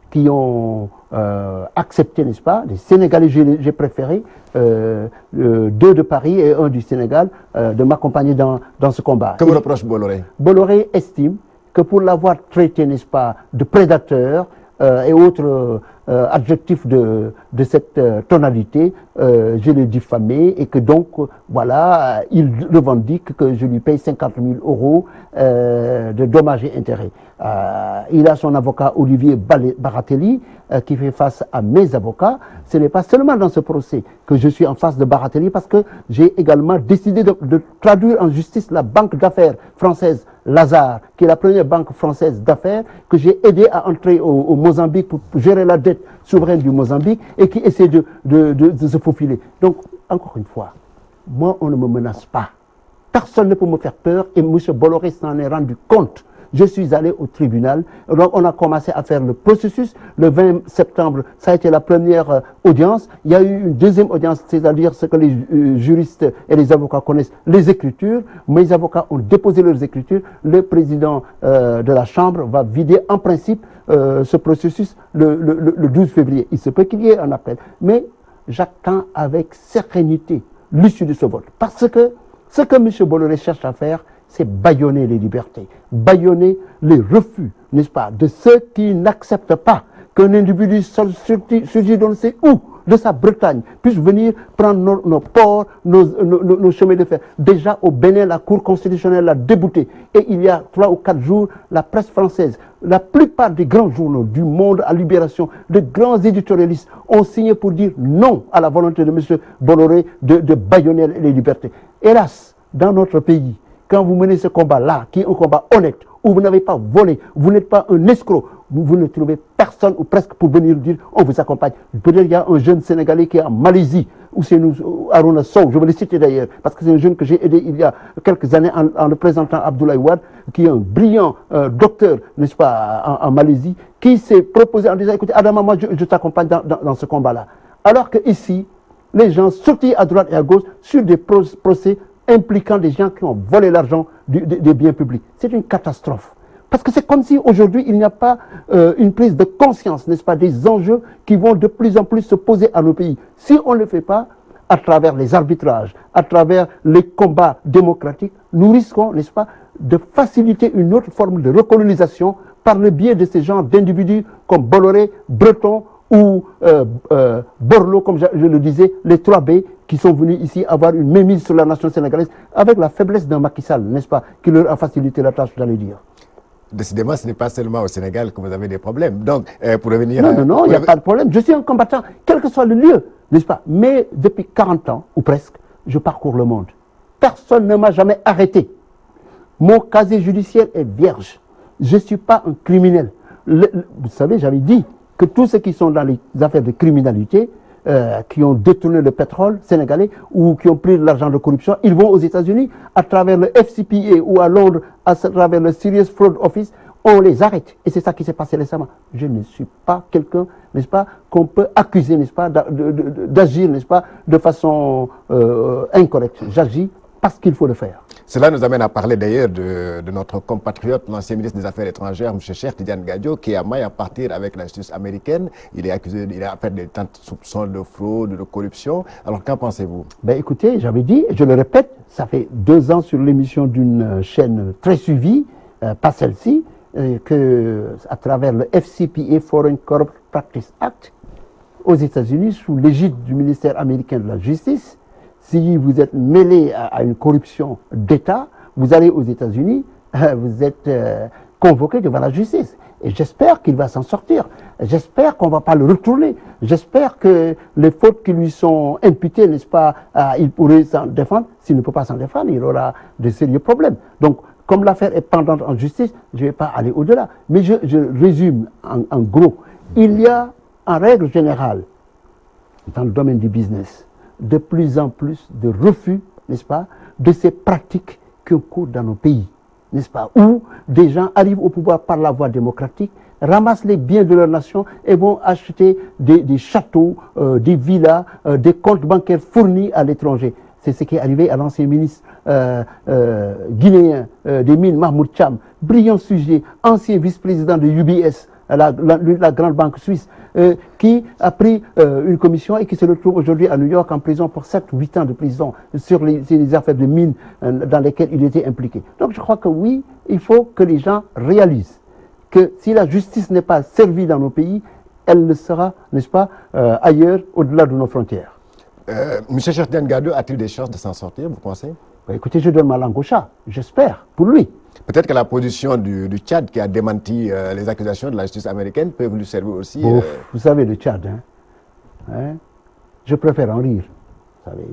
qui ont accepté, n'est-ce pas, les Sénégalais, j'ai préféré, deux de Paris et un du Sénégal, de m'accompagner dans ce combat. Que vous reproche Bolloré? Bolloré estime que pour l'avoir traité, n'est-ce pas, de prédateur et autres adjectifs de cette tonalité, je l'ai diffamé et que donc, voilà, il revendique que je lui paye 50 000 € de dommages et intérêts. Il a son avocat Olivier Baratelli qui fait face à mes avocats. Ce n'est pas seulement dans ce procès que je suis en face de Baratelli parce que j'ai également décidé de traduire en justice la banque d'affaires française Lazare, qui est la première banque française d'affaires que j'ai aidé à entrer au Mozambique pour gérer la dette souveraine du Mozambique et qui essaie de se faufiler. Donc, encore une fois, moi, on ne me menace pas. Personne ne peut me faire peur et M. Bolloré s'en est rendu compte. Je suis allé au tribunal, donc on a commencé à faire le processus. Le 20 septembre, ça a été la première audience. Il y a eu une deuxième audience, c'est-à-dire ce que les juristes et les avocats connaissent, les écritures. Mes avocats ont déposé leurs écritures. Le président de la Chambre va vider en principe ce processus le 12 février. Il se peut qu'il y ait un appel. Mais j'attends avec sérénité l'issue de ce vote. Parce que ce que M. Bolloré cherche à faire, c'est bâillonner les libertés, bâillonner les refus, n'est-ce pas, de ceux qui n'acceptent pas qu'un individu surgit d'on ne sait où, de sa Bretagne, puisse venir prendre nos ports, nos chemins de fer. Déjà au Bénin, la Cour constitutionnelle l'a débouté. Et il y a 3 ou 4 jours, la presse française, la plupart des grands journaux du monde à Libération, de grands éditorialistes ont signé pour dire non à la volonté de M. Bolloré de bâillonner les libertés. Hélas, dans notre pays, quand vous menez ce combat-là, qui est un combat honnête, où vous n'avez pas volé, vous n'êtes pas un escroc, vous ne trouvez personne ou presque pour venir dire on vous accompagne. Peut-être qu'il y a un jeune Sénégalais qui est en Malaisie, ou c'est nous, Aruna Sow, je vais le citer d'ailleurs, parce que c'est un jeune que j'ai aidé il y a quelques années en le présentant Abdoulaye Wade, qui est un brillant docteur, n'est-ce pas, en Malaisie, qui s'est proposé en disant écoutez, Adama, moi je t'accompagne dans ce combat-là. Alors que ici, les gens sortis à droite et à gauche sur des procès impliquant des gens qui ont volé l'argent des biens publics. C'est une catastrophe. Parce que c'est comme si aujourd'hui il n'y a pas une prise de conscience, n'est-ce pas, des enjeux qui vont de plus en plus se poser à nos pays. Si on ne le fait pas, à travers les arbitrages, à travers les combats démocratiques, nous risquons, n'est-ce pas, de faciliter une autre forme de recolonisation par le biais de ces genres d'individus comme Bolloré, Breton ou Borloo, comme je le disais, les 3B qui sont venus ici avoir une mainmise sur la nation sénégalaise avec la faiblesse d'un Macky Sall, n'est-ce pas, qui leur a facilité la tâche, j'allais dire. Décidément, ce n'est pas seulement au Sénégal que vous avez des problèmes. Donc, pour revenir Non, non, il n'y a pas de problème. Je suis un combattant, quel que soit le lieu, n'est-ce pas? Mais depuis 40 ans, ou presque, je parcours le monde. Personne ne m'a jamais arrêté. Mon casier judiciaire est vierge. Je ne suis pas un criminel. Vous savez, j'avais dit que tous ceux qui sont dans les affaires de criminalité, qui ont détourné le pétrole sénégalais ou qui ont pris de l'argent de corruption, ils vont aux États-Unis à travers le FCPA ou à Londres à travers le Serious Fraud Office, on les arrête. Et c'est ça qui s'est passé récemment. Je ne suis pas quelqu'un, n'est-ce pas, qu'on peut accuser, n'est-ce pas, d'agir, n'est-ce pas, de façon incorrecte. J'agis parce qu'il faut le faire. Cela nous amène à parler d'ailleurs de notre compatriote, l'ancien ministre des Affaires étrangères, M. Cheikh Tidiane Gadio, qui a maille à partir avec la justice américaine. Il est accusé, il a fait des soupçons de fraude, de corruption. Alors qu'en pensez-vous? Ben écoutez, j'avais dit, je le répète, ça fait 2 ans sur l'émission d'une chaîne très suivie, pas celle-ci, que à travers le FCPA, Foreign Corrupt Practice Act, aux États-Unis, sous l'égide du ministère américain de la Justice, si vous êtes mêlé à une corruption d'État, vous allez aux États-Unis, vous êtes convoqué devant la justice. Et j'espère qu'il va s'en sortir. J'espère qu'on ne va pas le retourner. J'espère que les fautes qui lui sont imputées, n'est-ce pas, il pourrait s'en défendre. S'il ne peut pas s'en défendre, il aura de sérieux problèmes. Donc, comme l'affaire est pendante en justice, je ne vais pas aller au-delà. Mais je résume en gros. Il y a, en règle générale, dans le domaine du business, de plus en plus de refus, n'est-ce pas, de ces pratiques qui courent dans nos pays, n'est-ce pas, où des gens arrivent au pouvoir par la voie démocratique, ramassent les biens de leur nation et vont acheter des châteaux, des villas, des comptes bancaires fournis à l'étranger. C'est ce qui est arrivé à l'ancien ministre guinéen des Mines, Mahmoud Cham, brillant sujet, ancien vice-président de UBS, la grande banque suisse, qui a pris une commission et qui se retrouve aujourd'hui à New York en prison pour 7 ou 8 ans de prison sur les affaires de mines dans lesquelles il était impliqué. Donc je crois que oui, il faut que les gens réalisent que si la justice n'est pas servie dans nos pays, elle le sera, n'est-ce pas, ailleurs, au-delà de nos frontières. M. Cheikh Tidiane Gadio a-t-il des chances de s'en sortir, vous pensez? Écoutez, je donne ma langue au chat, j'espère, pour lui. Peut-être que la position du Tchad qui a démenti les accusations de la justice américaine peut lui servir aussi. Vous savez, le Tchad, hein, je préfère en rire. Vous savez,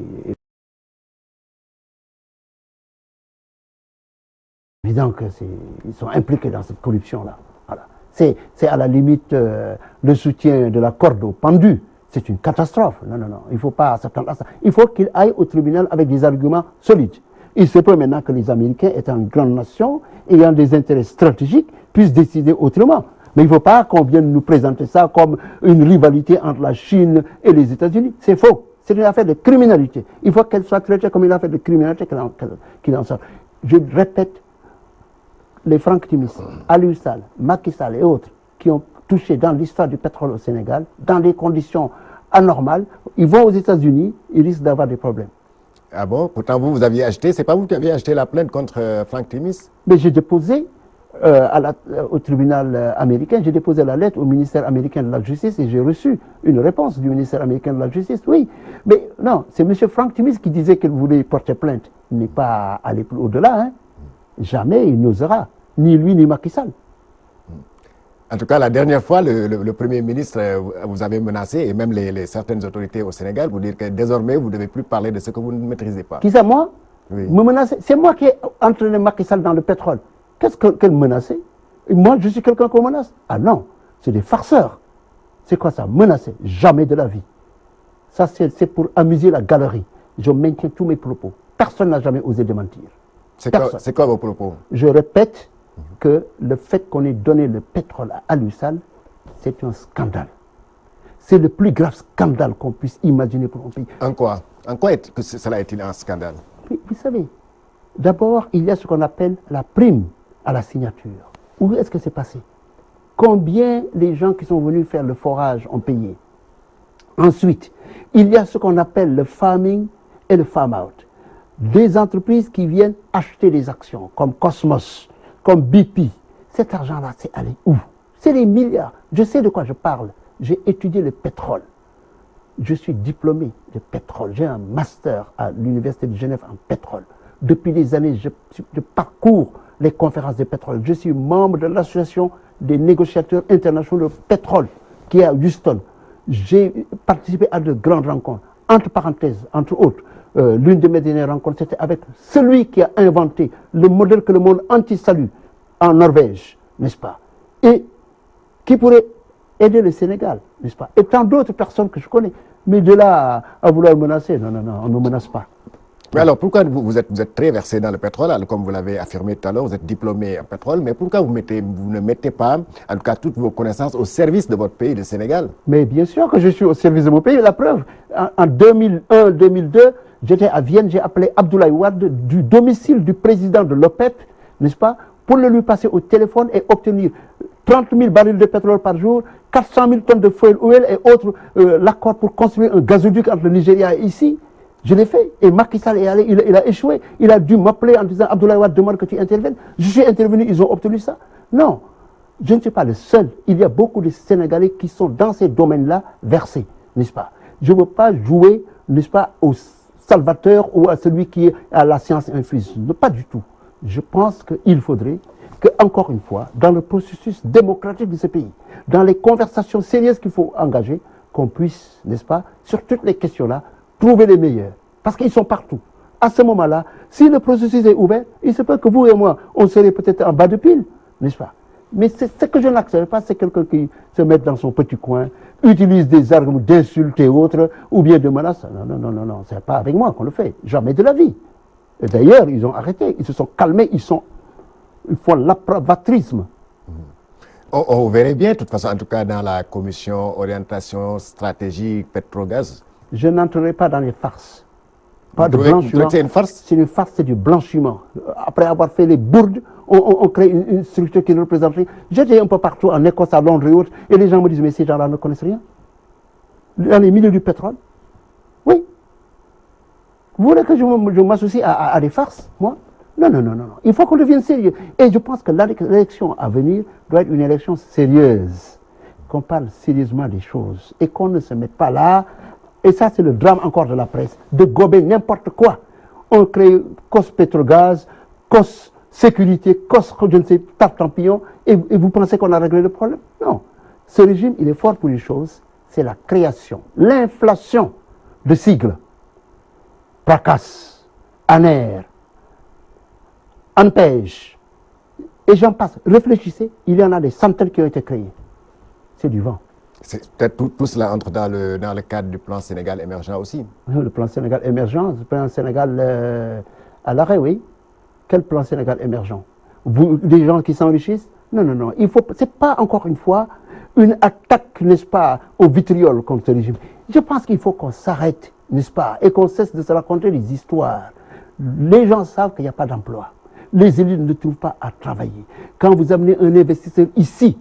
évident qu'ils sont impliqués dans cette corruption-là. Voilà. C'est à la limite le soutien de la corde au pendu. C'est une catastrophe. Non, non, non. Il ne faut pas s'attendre à ça. Il faut qu'il aille au tribunal avec des arguments solides. Il se peut maintenant que les Américains, étant une grande nation, ayant des intérêts stratégiques, puissent décider autrement. Mais il ne faut pas qu'on vienne nous présenter ça comme une rivalité entre la Chine et les États-Unis. C'est faux. C'est une affaire de criminalité. Il faut qu'elle soit traitée comme une affaire de criminalité qu'il en sorte. Je répète, les Franck Timis, Aliou Sall, Macky Sall et autres qui ont touché dans l'histoire du pétrole au Sénégal, dans des conditions anormales, ils vont aux États-Unis, ils risquent d'avoir des problèmes. Ah bon? Pourtant, vous aviez acheté, c'est pas vous qui aviez acheté la plainte contre Franck Timis? Mais j'ai déposé au tribunal américain, j'ai déposé la lettre au ministère américain de la Justice et j'ai reçu une réponse du ministère américain de la Justice. Oui, mais non, c'est M. Franck Timis qui disait qu'il voulait porter plainte. Il n'est pas allé plus au-delà. Hein. Jamais il n'osera, ni lui ni Macky Sall. En tout cas, la dernière fois, le Premier ministre vous avait menacé, et même certaines autorités au Sénégal, vous dire que désormais, vous ne devez plus parler de ce que vous ne maîtrisez pas. Qui ça, moi? Oui. Me menacer? C'est moi qui ai entraîné Macky Sall dans le pétrole. Qu'est-ce qu'elle menaçait? Moi, je suis quelqu'un qu'on menace? Ah non, c'est des farceurs. C'est quoi ça? Menacer? Jamais de la vie. Ça, c'est pour amuser la galerie. Je maintiens tous mes propos. Personne n'a jamais osé démentir. C'est quoi vos propos? Je répète que le fait qu'on ait donné le pétrole à Aliou Sall, c'est un scandale. C'est le plus grave scandale qu'on puisse imaginer pour un pays. En quoi? En quoi cela est-il un scandale? Vous savez, d'abord, il y a ce qu'on appelle la prime à la signature. Où est-ce que c'est passé? Combien les gens qui sont venus faire le forage ont payé? Ensuite, il y a ce qu'on appelle le farming et le farm-out. Des entreprises qui viennent acheter des actions, comme Cosmos, comme BP. Cet argent-là, c'est allé où? C'est des milliards. Je sais de quoi je parle. J'ai étudié le pétrole. Je suis diplômé de pétrole. J'ai un master à l'Université de Genève en pétrole. Depuis des années, je parcours les conférences de pétrole. Je suis membre de l'association des négociateurs internationaux de pétrole qui est à Houston. J'ai participé à de grandes rencontres. Entre parenthèses, entre autres, l'une de mes dernières rencontres, c'était avec celui qui a inventé le modèle que le monde entier salue en Norvège, n'est-ce pas? Et qui pourrait aider le Sénégal, n'est-ce pas? Et tant d'autres personnes que je connais. Mais de là à vouloir menacer, non, on ne menace pas. Mais alors, pourquoi vous êtes très versé dans le pétrole, alors, comme vous l'avez affirmé tout à l'heure, vous êtes diplômé en pétrole, mais pourquoi vous ne mettez pas, en tout cas, toutes vos connaissances au service de votre pays, le Sénégal? Mais bien sûr que je suis au service de mon pays. La preuve, en 2001-2002, j'étais à Vienne, j'ai appelé Abdoulaye Wade du domicile du président de l'OPEP, n'est-ce pas, pour le lui passer au téléphone et obtenir 30 000 barils de pétrole par jour, 400 000 tonnes de fuel oil et autres, l'accord pour construire un gazoduc entre le Nigeria et ici. Je l'ai fait. Et Macky Sall est allé, il a échoué. Il a dû m'appeler en disant Abdoulaye Wade demande que tu interviennes. Je suis intervenu, ils ont obtenu ça. Non, je ne suis pas le seul. Il y a beaucoup de Sénégalais qui sont dans ces domaines-là versés, n'est-ce pas? Je ne veux pas jouer, n'est-ce pas, au salvateur ou à celui qui est à la science infuse. Pas du tout. Je pense qu'il faudrait que, encore une fois, dans le processus démocratique de ce pays, dans les conversations sérieuses qu'il faut engager, qu'on puisse, n'est-ce pas, sur toutes les questions-là, trouver les meilleurs. Parce qu'ils sont partout. À ce moment-là, si le processus est ouvert, il se peut que vous et moi, on serait peut-être en bas de pile, n'est-ce pas? Mais ce que je n'accepte pas, c'est quelqu'un qui se met dans son petit coin, utilise des armes d'insultes et autres, ou bien de menaces. Non, c'est pas avec moi qu'on le fait. Jamais de la vie. Et d'ailleurs, ils ont arrêté, ils se sont calmés, ils font l'apparavatrisme. On verrait bien, de toute façon, en tout cas dans la commission orientation stratégique Petrogaz. Je n'entrerai pas dans les farces. Pas de blanchiment. C'est une farce? C'est une farce, c'est du blanchiment. Après avoir fait les bourdes, on crée une structure qui ne représente rien. J'étais un peu partout, en Écosse, à Londres et autres, et les gens me disent, mais ces gens-là ne connaissent rien. Dans les milieux du pétrole. Oui. Vous voulez que je m'associe à des farces, moi? Non. Il faut qu'on devienne sérieux. Et je pense que l'élection à venir doit être une élection sérieuse. Qu'on parle sérieusement des choses. Et qu'on ne se mette pas là. Et ça, c'est le drame encore de la presse. De gober n'importe quoi. On crée COS Pétrogaz, COS Sécurité, COS, je ne sais pas, Tampillon. Et vous pensez qu'on a réglé le problème? Non. Ce régime, il est fort pour une chose. C'est la création, l'inflation de sigles. PRACAS, ANER, ANPEJ, et j'en passe. Réfléchissez, il y en a des centaines qui ont été créés. C'est du vent. Peut-être tout cela entre dans le cadre du plan Sénégal émergent aussi. Le plan Sénégal émergent, le plan Sénégal à l'arrêt, oui. Quel plan Sénégal émergent? Des gens qui s'enrichissent? Non. C'est pas, encore une fois, une attaque, n'est-ce pas, au vitriol contre ce régime. Je pense qu'il faut qu'on s'arrête, n'est-ce pas, et qu'on cesse de se raconter des histoires. Les gens savent qu'il n'y a pas d'emploi. Les élites ne trouvent pas à travailler. Quand vous amenez un investisseur ici,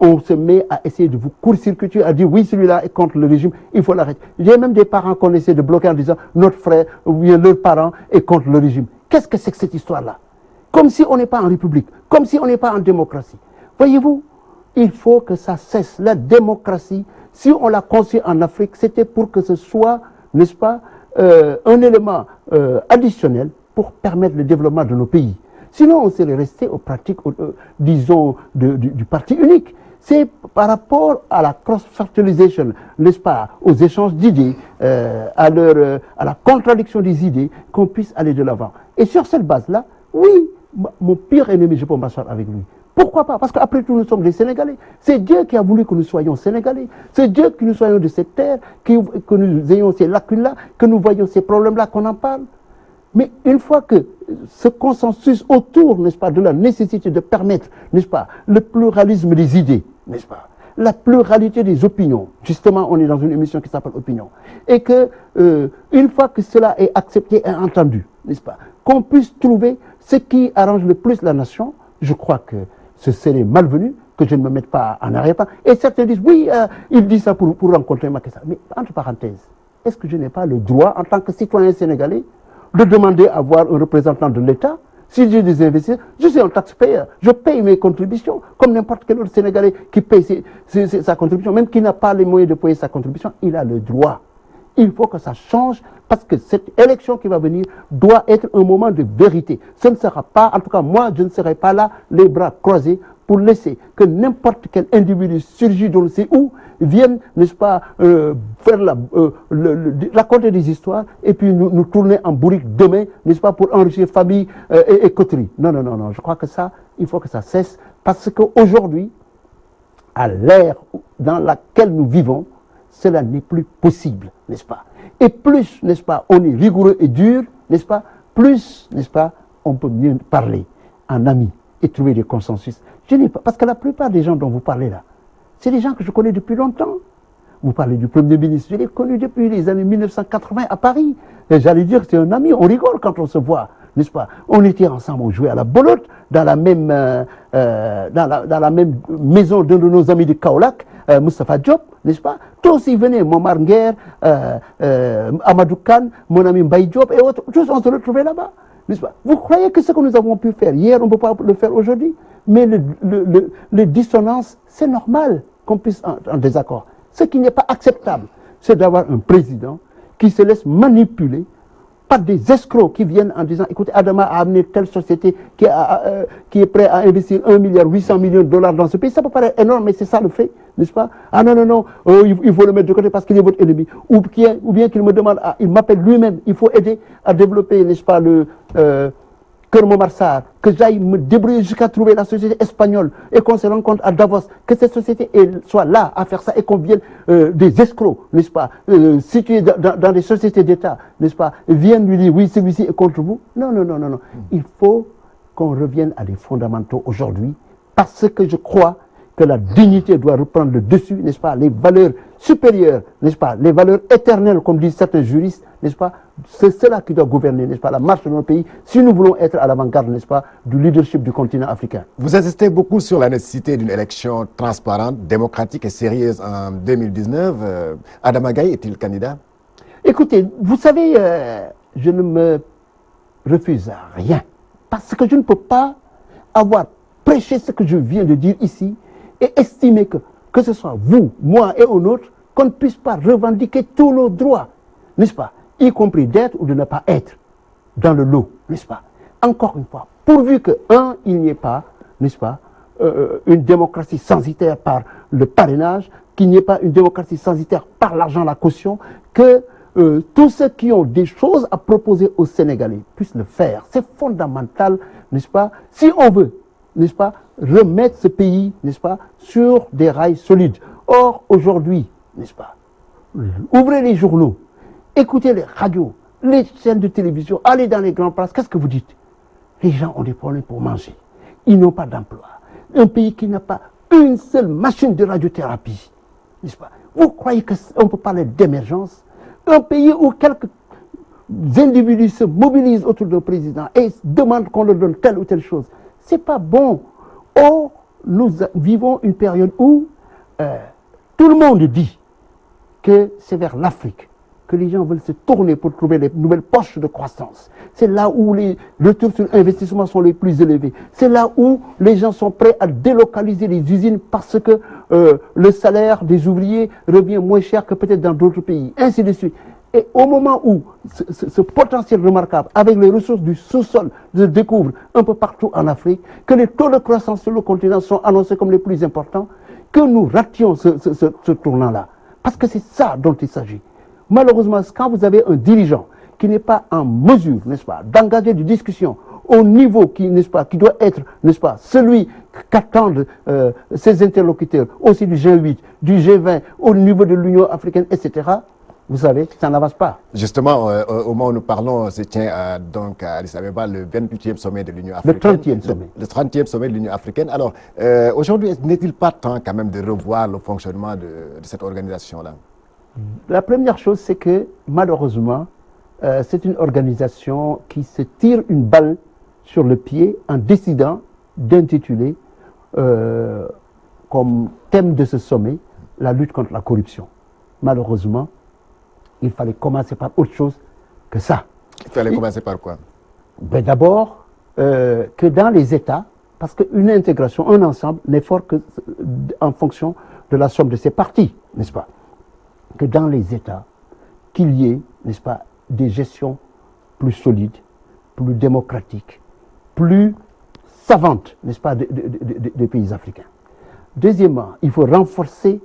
on se met à essayer de vous court-circuiter, à dire oui, celui-là est contre le régime, il faut l'arrêter. J'ai même des parents qu'on essaie de bloquer en disant notre frère ou bien leur parent est contre le régime. Qu'est-ce que c'est que cette histoire-là? Comme si on n'est pas en république, comme si on n'est pas en démocratie. Voyez-vous, il faut que ça cesse. La démocratie, si on l'a conçue en Afrique, c'était pour que ce soit, n'est-ce pas, un élément additionnel pour permettre le développement de nos pays. Sinon, on serait resté aux pratiques, disons, du parti unique. C'est par rapport à la cross-fertilisation, n'est-ce pas, aux échanges d'idées, à la contradiction des idées, qu'on puisse aller de l'avant. Et sur cette base-là, oui, mon pire ennemi, je peux m'asseoir avec lui. Pourquoi pas? Parce qu'après tout, nous sommes des Sénégalais. C'est Dieu qui a voulu que nous soyons Sénégalais. C'est Dieu que nous soyons de cette terre, que nous ayons ces lacunes-là, que nous voyons ces problèmes-là, qu'on en parle. Mais une fois que ce consensus autour, n'est-ce pas, de la nécessité de permettre, n'est-ce pas, le pluralisme des idées, n'est-ce pas, la pluralité des opinions, justement, on est dans une émission qui s'appelle Opinion, et que une fois que cela est accepté et entendu, n'est-ce pas, qu'on puisse trouver ce qui arrange le plus la nation, je crois que ce serait malvenu que je ne me mette pas en arrière-plan. Et certains disent, oui, il dit ça pour rencontrer Macky Sall. Mais entre parenthèses, est-ce que je n'ai pas le droit, en tant que citoyen sénégalais, de demander à voir un représentant de l'État? Si j'ai des investisseurs, je suis un taxpayeur, je paye mes contributions, comme n'importe quel autre Sénégalais qui paye sa contribution, même qui n'a pas les moyens de payer sa contribution, il a le droit. Il faut que ça change, parce que cette élection qui va venir doit être un moment de vérité. Ce ne sera pas, en tout cas moi, je ne serai pas là, les bras croisés, pour laisser que n'importe quel individu surgit d'on ne sait où, vienne, n'est-ce pas, faire raconter des histoires et puis nous tourner en bourrique demain, n'est-ce pas, pour enrichir famille et coterie. Non, non, non, non, je crois que ça, il faut que ça cesse, parce qu'aujourd'hui, à l'ère dans laquelle nous vivons, cela n'est plus possible, n'est-ce pas? Et plus, n'est-ce pas, on est rigoureux et dur, n'est-ce pas, plus, n'est-ce pas, on peut mieux parler en amis et trouver des consensus. Je n'ai pas, parce que la plupart des gens dont vous parlez là, c'est des gens que je connais depuis longtemps. Vous parlez du Premier ministre, je l'ai connu depuis les années 1980 à Paris. Et j'allais dire que c'est un ami, on rigole quand on se voit, n'est-ce pas? On était ensemble, on jouait à la belote dans la même, dans la même maison d'un de nos amis de Kaolack, Moustapha Diop, n'est-ce pas? Tous ils venaient, Momar Nguer, Amadou Kane, mon ami Mbaye Diop et autres, tous on se retrouvait là-bas, n'est-ce pas? Vous croyez que ce que nous avons pu faire hier, on ne peut pas le faire aujourd'hui? Mais les dissonances, c'est normal qu'on puisse en désaccord. Ce qui n'est pas acceptable, c'est d'avoir un président qui se laisse manipuler par des escrocs qui viennent en disant, écoutez, Adama a amené telle société qui est prêt à investir 1,8 milliard dans ce pays. Ça peut paraître énorme, mais c'est ça le fait, n'est-ce pas? Ah non, non, non, il faut le mettre de côté parce qu'il est votre ennemi. Ou bien qu'il me demande, il m'appelle lui-même, il faut aider à développer, n'est-ce pas, le Keur Momar Sarr, que j'aille me débrouiller jusqu'à trouver la société espagnole et qu'on se rende compte à Davos que cette société soit là à faire ça et qu'on vienne des escrocs, n'est-ce pas, situés dans des sociétés d'État, n'est-ce pas, viennent lui dire oui, celui-ci est contre vous. Non, non, non, non, non. Il faut qu'on revienne à des fondamentaux aujourd'hui parce que je crois que la dignité doit reprendre le dessus, n'est-ce pas, les valeurs supérieures, n'est-ce pas, les valeurs éternelles, comme disent certains juristes, n'est-ce pas, c'est cela qui doit gouverner, n'est-ce pas, la marche de notre pays, si nous voulons être à l'avant-garde, n'est-ce pas, du leadership du continent africain. Vous insistez beaucoup sur la nécessité d'une élection transparente, démocratique et sérieuse en 2019. Adama Gaye est-il candidat? Écoutez, vous savez, je ne me refuse à rien, parce que je ne peux pas avoir prêché ce que je viens de dire ici, et estimer que ce soit vous, moi et un autre, qu'on ne puisse pas revendiquer tous nos droits, n'est-ce pas, y compris d'être ou de ne pas être dans le lot, n'est-ce pas. Encore une fois, pourvu que, il n'y ait pas, n'est-ce pas, une démocratie censitaire par le parrainage, qu'il n'y ait pas une démocratie censitaire par l'argent, la caution, que tous ceux qui ont des choses à proposer aux Sénégalais puissent le faire. C'est fondamental, n'est-ce pas, si on veut, n'est-ce pas, remettre ce pays, n'est-ce pas, sur des rails solides. Or, aujourd'hui, n'est-ce pas, ouvrez les journaux, écoutez les radios, les chaînes de télévision, allez dans les grandes places, qu'est-ce que vous dites? Les gens ont des problèmes pour manger, ils n'ont pas d'emploi. Un pays qui n'a pas une seule machine de radiothérapie, n'est-ce pas? Vous croyez qu'on peut parler d'émergence? Un pays où quelques individus se mobilisent autour d'un président et demandent qu'on leur donne telle ou telle chose. C'est pas bon. Or, nous vivons une période où tout le monde dit que c'est vers l'Afrique que les gens veulent se tourner pour trouver les nouvelles poches de croissance. C'est là où les retours sur investissement sont les plus élevés. C'est là où les gens sont prêts à délocaliser les usines parce que le salaire des ouvriers revient moins cher que peut-être dans d'autres pays. Ainsi de suite. Et au moment où ce potentiel remarquable, avec les ressources du sous-sol, se découvre un peu partout en Afrique, que les taux de croissance sur le continent sont annoncés comme les plus importants, que nous rations ce tournant-là. Parce que c'est ça dont il s'agit. Malheureusement, quand vous avez un dirigeant qui n'est pas en mesure, n'est-ce pas, d'engager des discussions au niveau qui, n'est-ce pas, qui doit être, n'est-ce pas, celui qu'attendent ses interlocuteurs, aussi du G8, du G20, au niveau de l'Union africaine, etc., vous savez, ça n'avance pas. Justement, au moment où nous parlons, se tient donc à Addis Abeba le 28e sommet de l'Union africaine. Le 30e sommet. Le 30e sommet de l'Union africaine. Alors, aujourd'hui, n'est-il pas temps quand même de revoir le fonctionnement de cette organisation-là? La première chose, c'est que malheureusement, c'est une organisation qui se tire une balle sur le pied en décidant d'intituler comme thème de ce sommet la lutte contre la corruption. Malheureusement, il fallait commencer par autre chose que ça. Il fallait commencer par quoi? Ben d'abord, que dans les États, parce qu'une intégration, un ensemble n'est fort en fonction de la somme de ses parties, n'est-ce pas? Que dans les États, qu'il y ait, n'est-ce pas, des gestions plus solides, plus démocratiques, plus savantes, n'est-ce pas, des pays africains. Deuxièmement, il faut renforcer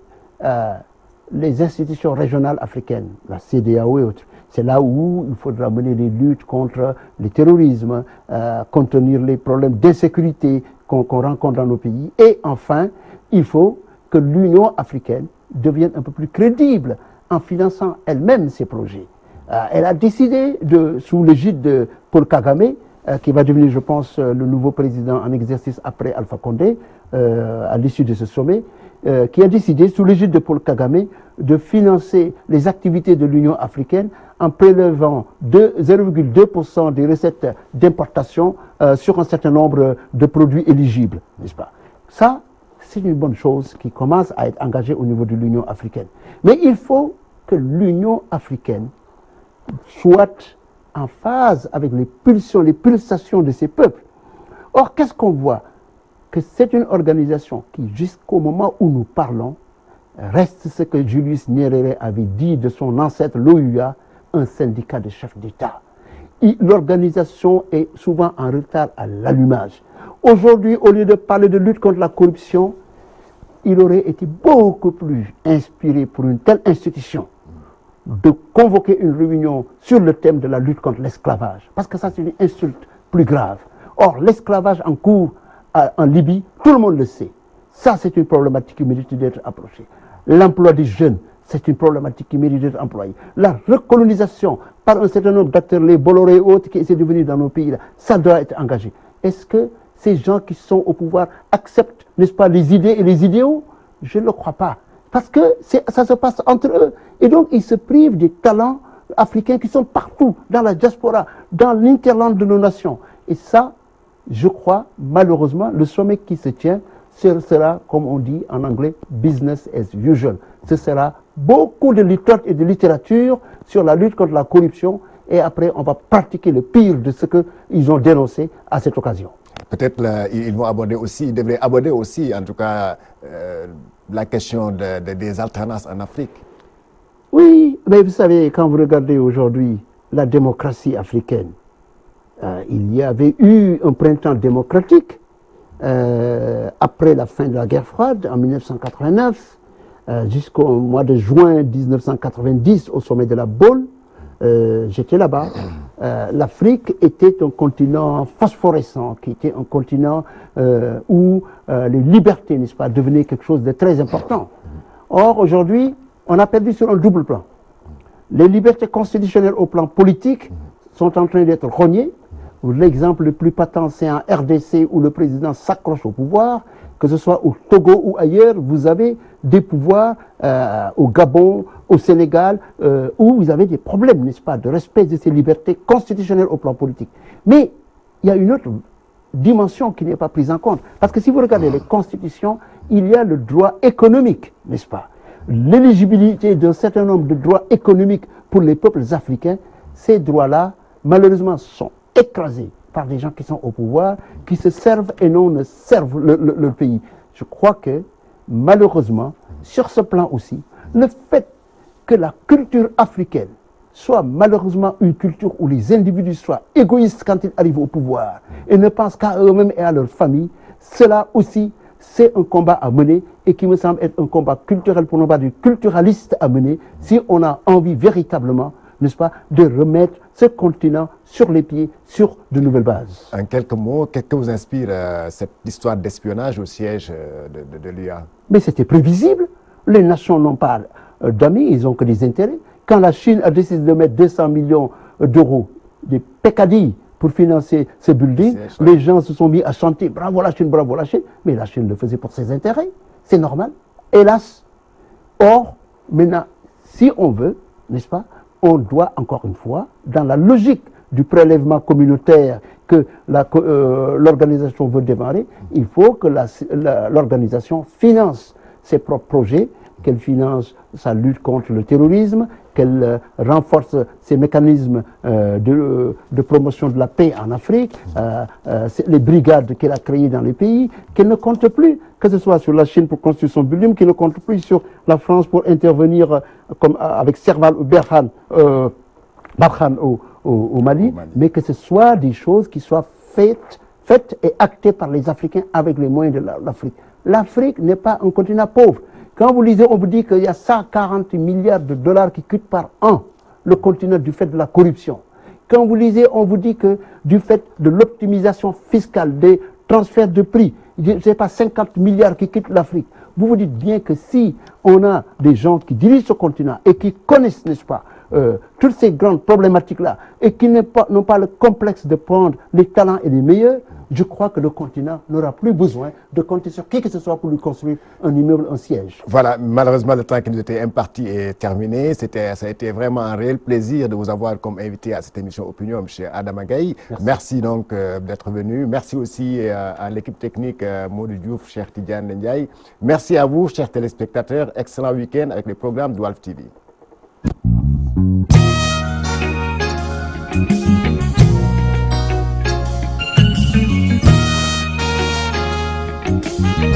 les institutions régionales africaines, la CEDEAO et autres. C'est là où il faudra mener des luttes contre le terrorisme, contenir les problèmes d'insécurité qu'on rencontre dans nos pays. Et enfin, il faut que l'Union africaine devienne un peu plus crédible en finançant elle-même ses projets. Elle a décidé, sous l'égide de Paul Kagame, qui va devenir, je pense, le nouveau président en exercice après Alpha Condé, à l'issue de ce sommet, qui a décidé, sous l'égide de Paul Kagame, de financer les activités de l'Union africaine en prélevant 0,2% des recettes d'importation sur un certain nombre de produits éligibles, n'est-ce pas? Ça, c'est une bonne chose qui commence à être engagée au niveau de l'Union africaine. Mais il faut que l'Union africaine soit en phase avec les pulsations de ces peuples. Or, qu'est-ce qu'on voit? Que c'est une organisation qui, jusqu'au moment où nous parlons, reste ce que Julius Nyerere avait dit de son ancêtre l'OUA, un syndicat de chefs d'État. L'organisation est souvent en retard à l'allumage. Aujourd'hui, au lieu de parler de lutte contre la corruption, il aurait été beaucoup plus inspiré pour une telle institution de convoquer une réunion sur le thème de la lutte contre l'esclavage. Parce que ça, c'est une insulte plus grave. Or, l'esclavage en cours en Libye, tout le monde le sait. Ça, c'est une problématique qui mérite d'être approchée. L'emploi des jeunes, c'est une problématique qui mérite d'être employée. La recolonisation par un certain nombre d'acteurs, les Bolloré et autres, qui essaient de venir dans nos pays, là, ça doit être engagé. Est-ce que ces gens qui sont au pouvoir acceptent, n'est-ce pas, les idées et les idéaux? Je ne le crois pas. Parce que ça se passe entre eux. Et donc, ils se privent des talents africains qui sont partout, dans la diaspora, dans l'interland de nos nations. Et ça, je crois, malheureusement, le sommet qui se tient, ce sera, comme on dit en anglais, business as usual. Ce sera beaucoup de littérature et de littérature sur la lutte contre la corruption. Et après, on va pratiquer le pire de ce qu'ils ont dénoncé à cette occasion. Peut-être ils vont aborder aussi, ils devraient aborder aussi, en tout cas, la question des alternances en Afrique. Oui, mais vous savez, quand vous regardez aujourd'hui la démocratie africaine, il y avait eu un printemps démocratique après la fin de la guerre froide en 1989 jusqu'au mois de juin 1990 au sommet de la Baule. J'étais là-bas. L'Afrique était un continent phosphorescent, qui était un continent où les libertés, n'est-ce pas, devenaient quelque chose de très important. Or, aujourd'hui, on a perdu sur un double plan. Les libertés constitutionnelles au plan politique sont en train d'être rognées. L'exemple le plus patent, c'est en RDC où le président s'accroche au pouvoir. Que ce soit au Togo ou ailleurs, vous avez des pouvoirs au Gabon, au Sénégal, où vous avez des problèmes, n'est-ce pas, de respect de ces libertés constitutionnelles au plan politique. Mais il y a une autre dimension qui n'est pas prise en compte. Parce que si vous regardez les constitutions, il y a le droit économique, n'est-ce pas? L'éligibilité d'un certain nombre de droits économiques pour les peuples africains, ces droits-là, malheureusement, sont écrasés par des gens qui sont au pouvoir, qui se servent et non ne servent le pays. Je crois que, malheureusement, sur ce plan aussi, le fait que la culture africaine soit malheureusement une culture où les individus soient égoïstes quand ils arrivent au pouvoir et ne pensent qu'à eux-mêmes et à leur famille, cela aussi, c'est un combat à mener et qui me semble être un combat culturel, pour ne pas dire culturaliste à mener, si on a envie véritablement, n'est-ce pas, de remettre ce continent sur les pieds, sur de nouvelles bases. En quelques mots, qu'est-ce que vous inspire cette histoire d'espionnage au siège de l'UA? Mais c'était prévisible. Les nations n'ont pas d'amis, ils n'ont que des intérêts. Quand la Chine a décidé de mettre 200 millions d'euros, des peccadilles, pour financer ce building, les gens se sont mis à chanter « Bravo la Chine, bravo la Chine ». Mais la Chine le faisait pour ses intérêts. C'est normal. Hélas. Or, maintenant, si on veut, n'est-ce pas, on doit, encore une fois, dans la logique du prélèvement communautaire que l'organisation veut démarrer, il faut que l'organisation finance ses propres projets, qu'elle finance sa lutte contre le terrorisme, qu'elle renforce ses mécanismes de promotion de la paix en Afrique, les brigades qu'elle a créées dans les pays, qu'elle ne compte plus, que ce soit sur la Chine pour construire son building, qu'elle ne compte plus sur la France pour intervenir comme avec Serval ou Barkhane au Mali, mais que ce soit des choses qui soient faites et actées par les Africains avec les moyens de l'Afrique. L'Afrique n'est pas un continent pauvre. Quand vous lisez, on vous dit qu'il y a 140 milliards de dollars qui quittent par an le continent du fait de la corruption. Quand vous lisez, on vous dit que du fait de l'optimisation fiscale, des transferts de prix, je ne sais pas, 50 milliards qui quittent l'Afrique. Vous vous dites bien que si on a des gens qui dirigent ce continent et qui connaissent, n'est-ce pas, toutes ces grandes problématiques-là et qui n'ont pas le complexe de prendre les talents et les meilleurs, je crois que le continent n'aura plus besoin de compter sur qui que ce soit pour lui construire un immeuble, un siège. Voilà, malheureusement, le temps qui nous était imparti est terminé. Ça a été vraiment un réel plaisir de vous avoir comme invité à cette émission Opinion, M. Adama Gaye. Merci donc d'être venu. Merci aussi à l'équipe technique Maudou Diouf, Cheikh Tidiane Ndiaye. Merci à vous, chers téléspectateurs. Excellent week-end avec les programmes de Walf TV.